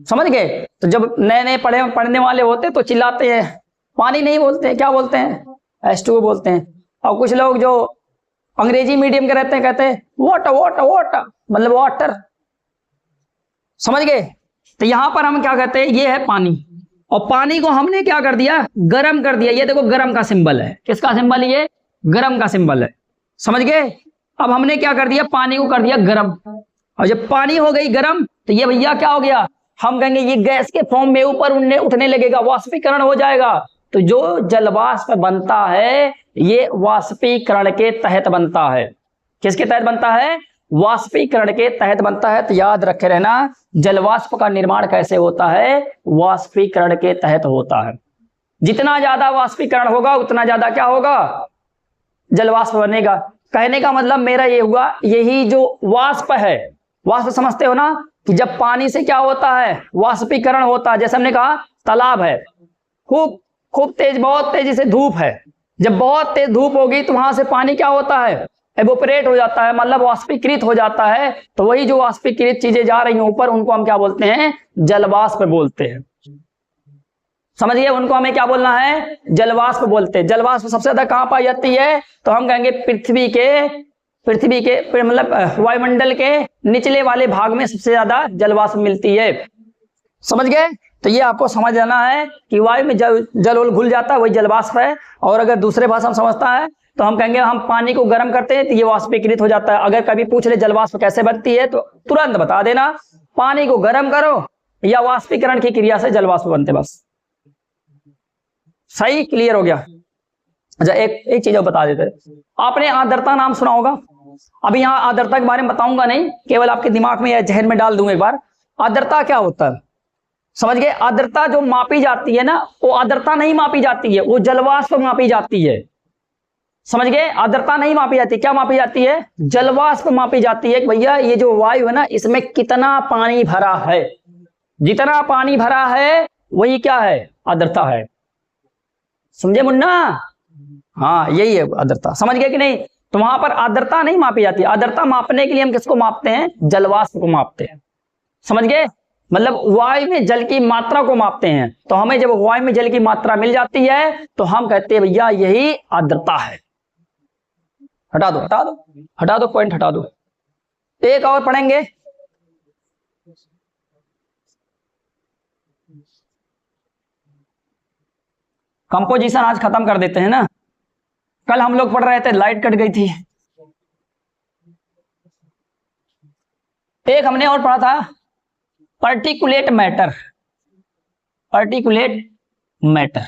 समझ गए। तो जब नए नए पढ़ने वाले होते तो चिल्लाते हैं, पानी नहीं बोलते हैं, क्या बोलते हैं, H2O बोलते हैं। और कुछ लोग जो अंग्रेजी मीडियम के रहते हैं कहते हैं वाटर वाटर वाटर, मतलब वाटर, समझ गए। तो यहां पर हम क्या कहते हैं, ये है पानी, और पानी को हमने क्या कर दिया, गर्म कर दिया। ये देखो गर्म का सिंबल है, किसका सिंबल, ये गर्म का सिंबल है, समझ गए। अब हमने क्या कर दिया, पानी को कर दिया गर्म, और जब पानी हो गई गर्म तो ये भैया क्या हो गया, हम कहेंगे ये गैस के फॉर्म में ऊपर उठने लगेगा, वाष्पीकरण हो जाएगा। तो जो जलवाष्प बनता है ये वाष्पीकरण के तहत बनता है। किसके तहत बनता है, वाष्पीकरण के तहत बनता है। तो याद रखे रहना, जलवाष्प का निर्माण कैसे होता है, वाष्पीकरण के तहत होता है। जितना ज्यादा वाष्पीकरण होगा उतना ज्यादा क्या होगा, जलवाष्प बनेगा। कहने का मतलब मेरा ये हुआ, यही जो वाष्प है, वाष्प समझते हो ना, कि जब पानी से क्या होता है, वाष्पीकरण होता है। जैसे हमने कहा तालाब है, खूब तेज, बहुत तेजी से धूप है, जब बहुत तेज धूप होगी तो वहां से पानी क्या होता है, एवोपरेट हो जाता है, मतलब वाष्पीकृत हो जाता है। तो वही जो वाष्पीकृत चीजें जा रही हैं ऊपर, उनको हम क्या बोलते हैं, जलवाष्प बोलते हैं, समझ गए। उनको हमें क्या बोलना है, जलवाष्प बोलते हैं। जलवाष्प सबसे ज्यादा कहां पाई जाती है, तो हम कहेंगे पृथ्वी के मतलब वायुमंडल के निचले वाले भाग में सबसे ज्यादा जलवाष्प मिलती है, समझ गए। तो ये आपको समझ लेना है कि वायु में जल घुल जाता है, वही जलवाष्प है। और अगर दूसरे भाषा में समझता है तो हम कहेंगे हम पानी को गर्म करते हैं तो ये वाष्पीकृत हो जाता है। अगर कभी पूछ ले जलवाष्प कैसे बनती है तो तुरंत बता देना, पानी को गर्म करो या वाष्पीकरण की क्रिया से जलवाष्प बनते, बस। सही, क्लियर हो गया। अच्छा, एक चीज बता देते, आपने आर्द्रता नाम सुना होगा। अभी यहाँ आर्द्रता के बारे में बताऊंगा नहीं, केवल आपके दिमाग में या जहन में डाल दूंगा एक बार। आर्द्रता क्या होता है, समझ गए। आर्द्रता जो मापी जाती है ना, वो आर्द्रता नहीं मापी जाती है, वो जलवाष्प मापी जाती है, समझ गए। आर्द्रता नहीं मापी जाती, क्या मापी जाती है, जलवाष्प मापी जाती है। भैया ये जो वायु है ना, इसमें कितना पानी भरा है, जितना पानी भरा है वही क्या है, आर्द्रता है, समझे मुन्ना। हाँ, यही है आर्द्रता, समझ गए कि नहीं। तो वहां पर आर्द्रता नहीं मापी जाती। आर्द्रता मापने के लिए हम किसको मापते हैं, जलवाष्प को मापते हैं, समझ गए। मतलब वायु में जल की मात्रा को मापते हैं। तो हमें जब वायु में जल की मात्रा मिल जाती है तो हम कहते हैं भैया यही आर्द्रता है। हटा दो हटा दो हटा दो, पॉइंट हटा दो। एक और पढ़ेंगे, कंपोजिशन आज खत्म कर देते हैं ना। कल हम लोग पढ़ रहे थे, लाइट कट गई थी। एक हमने और पढ़ा था पार्टिकुलेट मैटर। पार्टिकुलेट मैटर,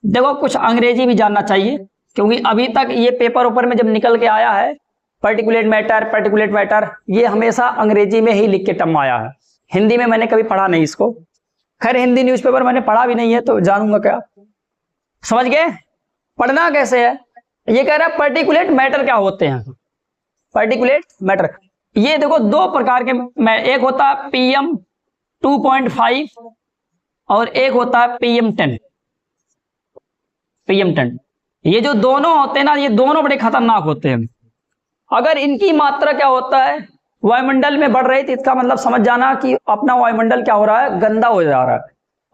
देखो कुछ अंग्रेजी भी जानना चाहिए, क्योंकि अभी तक ये पेपर ऊपर में जब निकल के आया है पार्टिकुलेट मैटर, ये हमेशा अंग्रेजी में ही लिख के टर्म आया है। हिंदी में मैंने कभी पढ़ा नहीं इसको। खैर हिंदी न्यूज़पेपर मैंने पढ़ा भी नहीं है तो जानूंगा क्या, समझ गए। पढ़ना कैसे है, ये कह रहा है पार्टिकुलेट मैटर क्या होते हैं। पार्टिकुलेट मैटर, ये देखो दो प्रकार के, एक होता है PM 2.5 और एक होता है PM10। ये जो दोनों होते हैं ना, ये दोनों बड़े खतरनाक होते हैं। अगर इनकी मात्रा क्या होता है, वायुमंडल में बढ़ रही थी, इसका मतलब समझ जाना कि अपना वायुमंडल क्या हो रहा है, गंदा हो जा रहा है।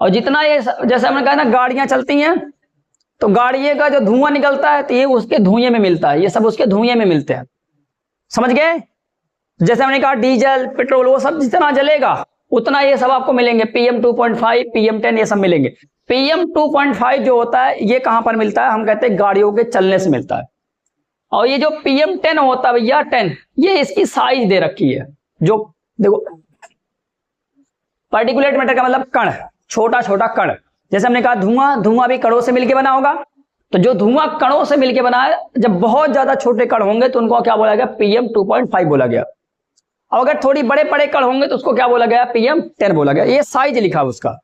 और जितना ये, जैसे हमने कहा ना गाड़ियां चलती हैं तो गाड़ियों का जो धुआं निकलता है तो ये उसके धुएं में मिलता है, ये सब उसके धुएं में मिलते हैं, समझ गए। जैसे हमने कहा डीजल पेट्रोल वो सब जितना जलेगा उतना ये सब आपको मिलेंगे, PM 2.5 PM10 ये सब मिलेंगे। PM 2.5 जो होता है ये कहां पर मिलता है, हम कहते हैं गाड़ियों के चलने से मिलता है। और ये जो PM10 होता है भैया 10, ये इसकी साइज दे रखी है। जो देखो पार्टिकुलेट मैटर का मतलब कण, छोटा छोटा कण। जैसे हमने कहा धुआं भी कणों से मिलकर बना होगा, तो जो धुआं कणों से मिलकर बना है, जब बहुत ज्यादा छोटे कण होंगे तो उनको क्या बोला गया, PM 2.5 बोला गया। और अगर थोड़ी बड़े बड़े कण होंगे तो उसको क्या बोला गया, PM10 बोला गया। ये साइज लिखा उसका,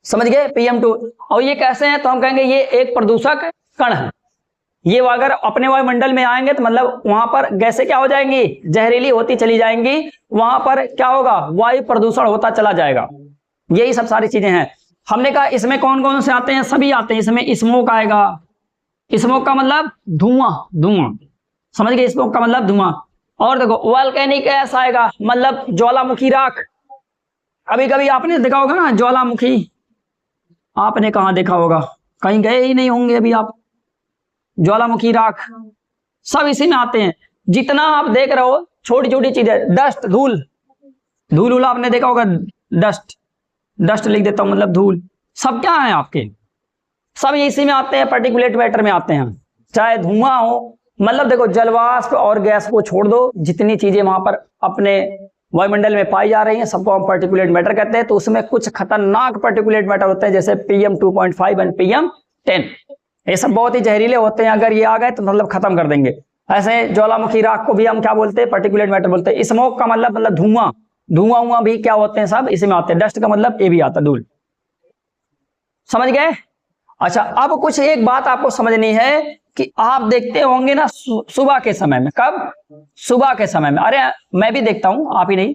समझ गए, PM2। और ये कैसे हैं, तो हम कहेंगे ये एक प्रदूषक कण है। ये अगर अपने वायुमंडल में आएंगे तो मतलब वहां पर गैसें क्या हो जाएंगी, जहरीली होती चली जाएंगी, वहां पर क्या होगा, वायु प्रदूषण होता चला जाएगा। यही सब सारी चीजें हैं। हमने कहा इसमें कौन कौन से आते हैं, सभी आते हैं। इसमें स्मोक आएगा, स्मोक का मतलब धुआं, धुआं, समझ गए, स्मोक का मतलब धुआं। और देखो वोल्केनिक गैस आएगा, मतलब ज्वालामुखी राख। कभी कभी आपने देखा होगा ना ज्वालामुखी, आपने कहाँ देखा होगा, कहीं गए ही नहीं होंगे अभी आप। ज्वालामुखी राख सब इसी में आते हैं। जितना आप देख रहे हो छोटी छोटी चीजें, डस्ट, धूल, धूल उल आपने देखा होगा, डस्ट, डस्ट लिख देता हूं मतलब धूल, सब क्या है आपके, सब इसी में आते हैं, पार्टिकुलेट मैटर में आते हैं। चाहे धुआं हो, मतलब देखो जलवाष्प और गैस को छोड़ दो, जितनी चीजें वहां पर अपने वायुमंडल में पाई जा रही हैं सबको हम पार्टिकुलेट मैटर कहते हैं। तो उसमें कुछ खतरनाक पार्टिकुलेट मैटर होते हैं, जैसे PM 2.5 एंड PM 10, ये सब बहुत ही जहरीले होते हैं। अगर ये आ गए तो मतलब खत्म कर देंगे। ऐसे ज्वालामुखी राख को भी हम क्या बोलते हैं, पार्टिकुलेट मैटर बोलते हैं। स्मोक का मतलब धुआं, धुआं भी क्या होते हैं, सब इसी में आते हैं। डस्ट का मतलब ये भी आता है, धूल, समझ गए। अच्छा, अब कुछ एक बात आपको समझनी है कि आप देखते होंगे ना सुबह के समय में, कब, सुबह के समय में, अरे मैं भी देखता हूं, आप ही नहीं,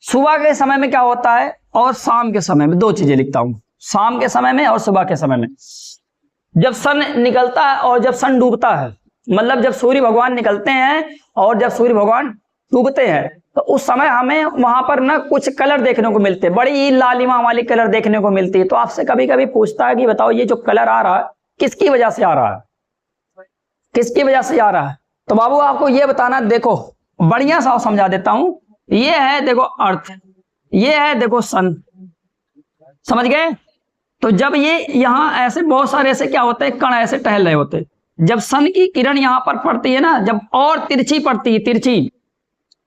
सुबह के समय में क्या होता है और शाम के समय में, दो चीजें लिखता हूं, शाम के समय में और सुबह के समय में। जब सन निकलता है और जब सन डूबता है, मतलब जब सूर्य भगवान निकलते हैं और जब सूर्य भगवान डूबते हैं, तो उस समय हमें वहां पर ना कुछ कलर देखने को मिलते हैं, बड़ी लालिमा वाली कलर देखने को मिलती है। तो आपसे कभी कभी पूछता है कि बताओ ये जो कलर आ रहा है किसकी वजह से आ रहा है, किसकी वजह से आ रहा है। तो बाबू आपको ये बताना, देखो बढ़िया सा समझा देता हूं। ये है देखो अर्थ, ये है देखो सन, समझ गए। तो जब ये यहाँ ऐसे बहुत सारे ऐसे क्या होते हैं, कण ऐसे टहल रहे होते हैं, जब सन की किरण यहाँ पर पड़ती है ना, जब और तिरछी पड़ती है, तिरछी,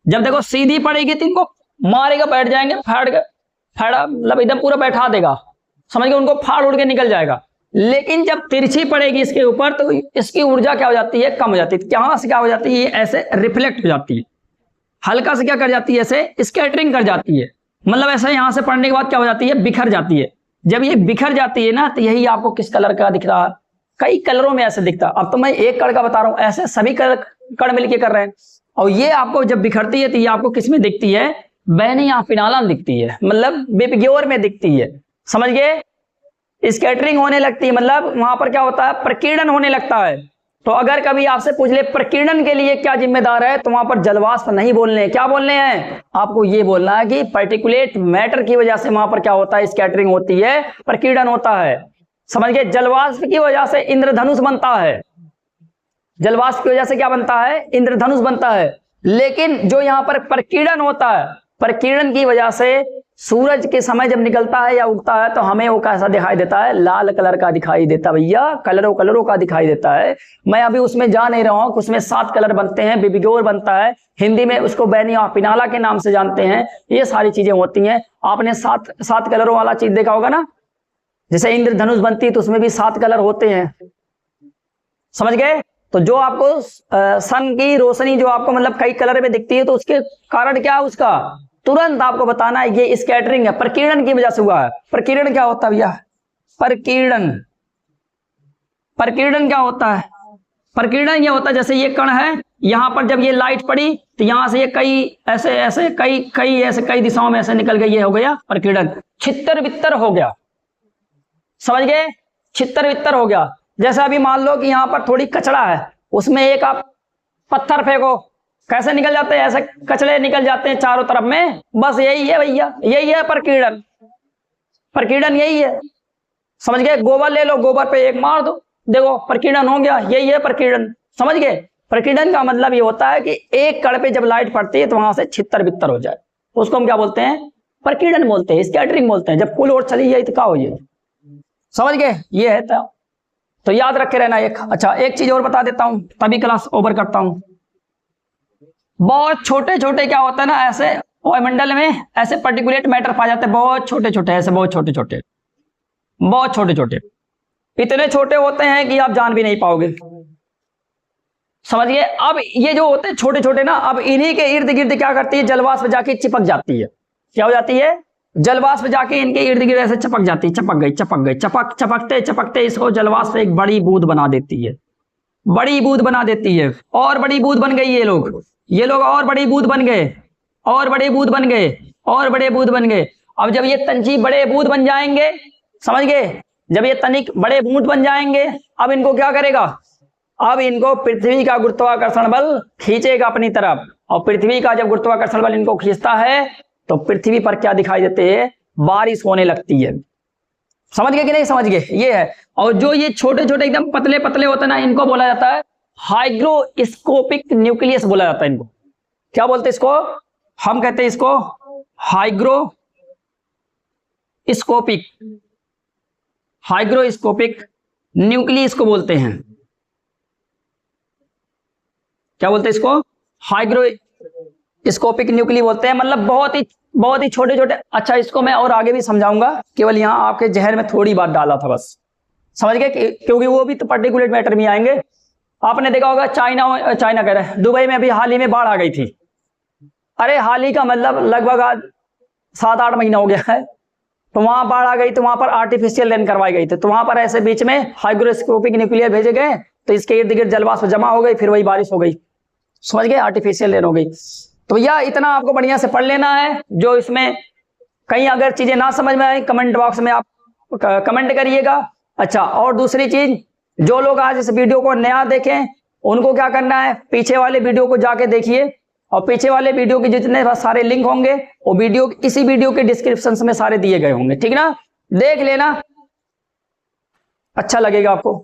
जब देखो सीधी पड़ेगी तो इनको मारेगा, बैठ जाएंगे, फाड़ा मतलब एकदम पूरा बैठा देगा, समझ गए, उनको फाड़ उड़ के निकल जाएगा। लेकिन जब तिरछी पड़ेगी इसके ऊपर तो इसकी ऊर्जा क्या हो जाती है, कम हो जाती है। यहाँ से क्या हो जाती है, ये ऐसे रिफ्लेक्ट हो जाती है, हल्का से क्या कर जाती है, ऐसे स्कैटरिंग कर जाती है, मतलब ऐसे यहाँ से पड़ने के बाद क्या हो जाती है, बिखर जाती है। जब ये बिखर जाती है ना, तो यही आपको किस कलर का दिख रहा है, कई कलरों में ऐसे दिखता है। अब तो मैं एक कलर का बता रहा हूं, ऐसे सभी कण मिलके कर रहे हैं। और ये आपको जब बिखरती है तो ये आपको किस में दिखती है, बैनी या फिनाला में दिखती है, मतलब बेपग्योर में दिखती है, समझ गए। स्कैटरिंग होने लगती है, मतलब वहां पर क्या होता है, प्रकीर्णन होने लगता है। तो अगर कभी आपसे पूछ ले प्रकीर्णन के लिए क्या जिम्मेदार है, तो वहां पर जलवाष्प नहीं बोलने हैं, क्या बोलने हैं, आपको ये बोलना है कि पार्टिकुलेट मैटर की वजह से वहां पर क्या होता है, स्कैटरिंग होती है, प्रकीर्णन होता है, समझ गए। जलवाष्प की वजह से इंद्रधनुष बनता है, जलवाष्प की वजह से क्या बनता है, इंद्रधनुष बनता है। लेकिन जो यहाँ पर प्रकीर्णन होता है, प्रकीर्णन की वजह से सूरज के समय जब निकलता है या उगता है तो हमें वो कैसा दिखाई देता है, लाल कलर का दिखाई देता है भैया, कलरों का दिखाई देता है। मैं अभी उसमें जा नहीं रहा हूं, उसमें 7 कलर बनते हैं, बेबिग्योर बनता है, हिंदी में उसको बैनी और पिनाला के नाम से जानते हैं। ये सारी चीजें होती हैं। आपने 7 कलरों वाला चीज देखा होगा ना, जैसे इंद्रधनुष बनती है तो उसमें भी 7 कलर होते हैं, समझ गए। तो जो आपको सन की रोशनी जो आपको मतलब कई कलर में दिखती है, तो उसके कारण क्या है, उसका तुरंत आपको बताना है ये स्कैटरिंग है, प्रकीर्णन की वजह से हुआ है। प्रकीर्णन क्या होता है भैया, प्रकीर्णन, प्रकीर्णन क्या होता है, प्रकीर्णन ये होता है जैसे ये कण है, यहां पर जब ये लाइट पड़ी तो यहां से ये कई ऐसे कई दिशाओं में ऐसे निकल गई, ये हो गया प्रकीर्णन, छितर बित्तर हो गया, समझ गए, छितर बित्तर हो गया। जैसे अभी मान लो कि यहां पर थोड़ी कचड़ा है, उसमें एक आप पत्थर फेंको, कैसे निकल जाते हैं, ऐसे कचड़े निकल जाते हैं चारों तरफ में, बस यही है भैया, यही है प्रकीर्णन, प्रकीर्णन यही है, समझ गए। गोबर ले लो, गोबर पे एक मार दो, देखो प्रकीर्णन हो गया, यही है प्रकीर्णन, समझ गए। प्रकीर्णन का मतलब ये होता है कि एक कण पे जब लाइट पड़ती है तो वहां से छितर बित्तर हो जाए, उसको हम क्या बोलते हैं, प्रकीर्णन बोलते हैं, स्कैटरिंग बोलते हैं। जब फुल और चली जाए तो क्या हो, ये समझ गए, ये है। तो याद रखे रहना एक। अच्छा, एक चीज और बता देता हूं, तभी क्लास ओवर करता हूं। बहुत छोटे छोटे क्या होता है ना, ऐसे वायुमंडल में ऐसे पार्टिकुलेट मैटर पाए जाते हैं, बहुत छोटे छोटे, ऐसे बहुत छोटे छोटे, बहुत छोटे छोटे, इतने छोटे होते हैं कि आप जान भी नहीं पाओगे, समझिए। अब ये जो होते हैं छोटे छोटे ना, अब इन्हीं के इर्द गिर्द क्या करती है, जलवाष्प जाके चिपक जाती है, क्या हो जाती है, जलवाष्प जाके इनके इर्द गिर्द ऐसे चिपक जाती है, चिपक गई, चपकते चपकते इसको जलवाष्प एक बड़ी बूंद बना देती है, बड़ी बूंद बना देती है, और बड़ी बूंद बन गई, ये लोग और बड़ी बूंद बन गए, और बड़े बूंद बन गए, और बड़े बूंद बन गए। अब जब ये तंजी बड़े बूंद बन जाएंगे समझ गए? जब ये तनिक बड़े बूंद बन जाएंगे, अब इनको क्या करेगा? अब इनको पृथ्वी का गुरुत्वाकर्षण बल खींचेगा अपनी तरफ, और पृथ्वी का जब गुरुत्वाकर्षण बल इनको खींचता है तो पृथ्वी पर क्या दिखाई देते हैं? बारिश होने लगती है। समझ गए कि नहीं समझ गए? ये है। और जो ये छोटे छोटे एकदम पतले पतले होते हैं ना, इनको बोला जाता है हाइग्रोस्कोपिक न्यूक्लियस बोला जाता है इनको। क्या बोलते हैं इसको? हम कहते हैं इसको हाइग्रोस्कोपिक न्यूक्लियस को बोलते हैं। क्या बोलते हैं इसको? हाइग्रोस्कोपिक न्यूक्लियस बोलते हैं। मतलब बहुत ही छोटे छोटे। अच्छा, इसको मैं और आगे भी समझाऊंगा, केवल यहां आपके जहर में थोड़ी बात डाला था बस। समझ गए? क्योंकि वो भी तो पर्टिकुलर मैटर में आएंगे। आपने देखा होगा चाइना कह रहे हैं, दुबई में अभी हाल ही में बाढ़ आ गई थी। अरे हाल ही का मतलब लगभग आज 7-8 महीना हो गया है। तो वहां बाढ़ आ गई, तो वहां पर आर्टिफिशियल रेन करवाई गई थी। तो वहां पर ऐसे बीच में हाइग्रोस्कोपिक न्यूक्लियर भेजे गए, तो इसके इर्द गिर्द जलवाष्प जमा हो गई, फिर वही बारिश हो गई। समझ गए? आर्टिफिशियल रेन हो गई। तो यह इतना आपको बढ़िया से पढ़ लेना है। जो इसमें कहीं अगर चीजें ना समझ में आए, कमेंट बॉक्स में आप कमेंट करिएगा। अच्छा, और दूसरी चीज, जो लोग आज इस वीडियो को नया देखें उनको क्या करना है? पीछे वाले वीडियो को जाके देखिए, और पीछे वाले वीडियो के जितने सारे लिंक होंगे वो वीडियो इसी वीडियो के डिस्क्रिप्शन में सारे दिए गए होंगे। ठीक ना? देख लेना, अच्छा लगेगा आपको।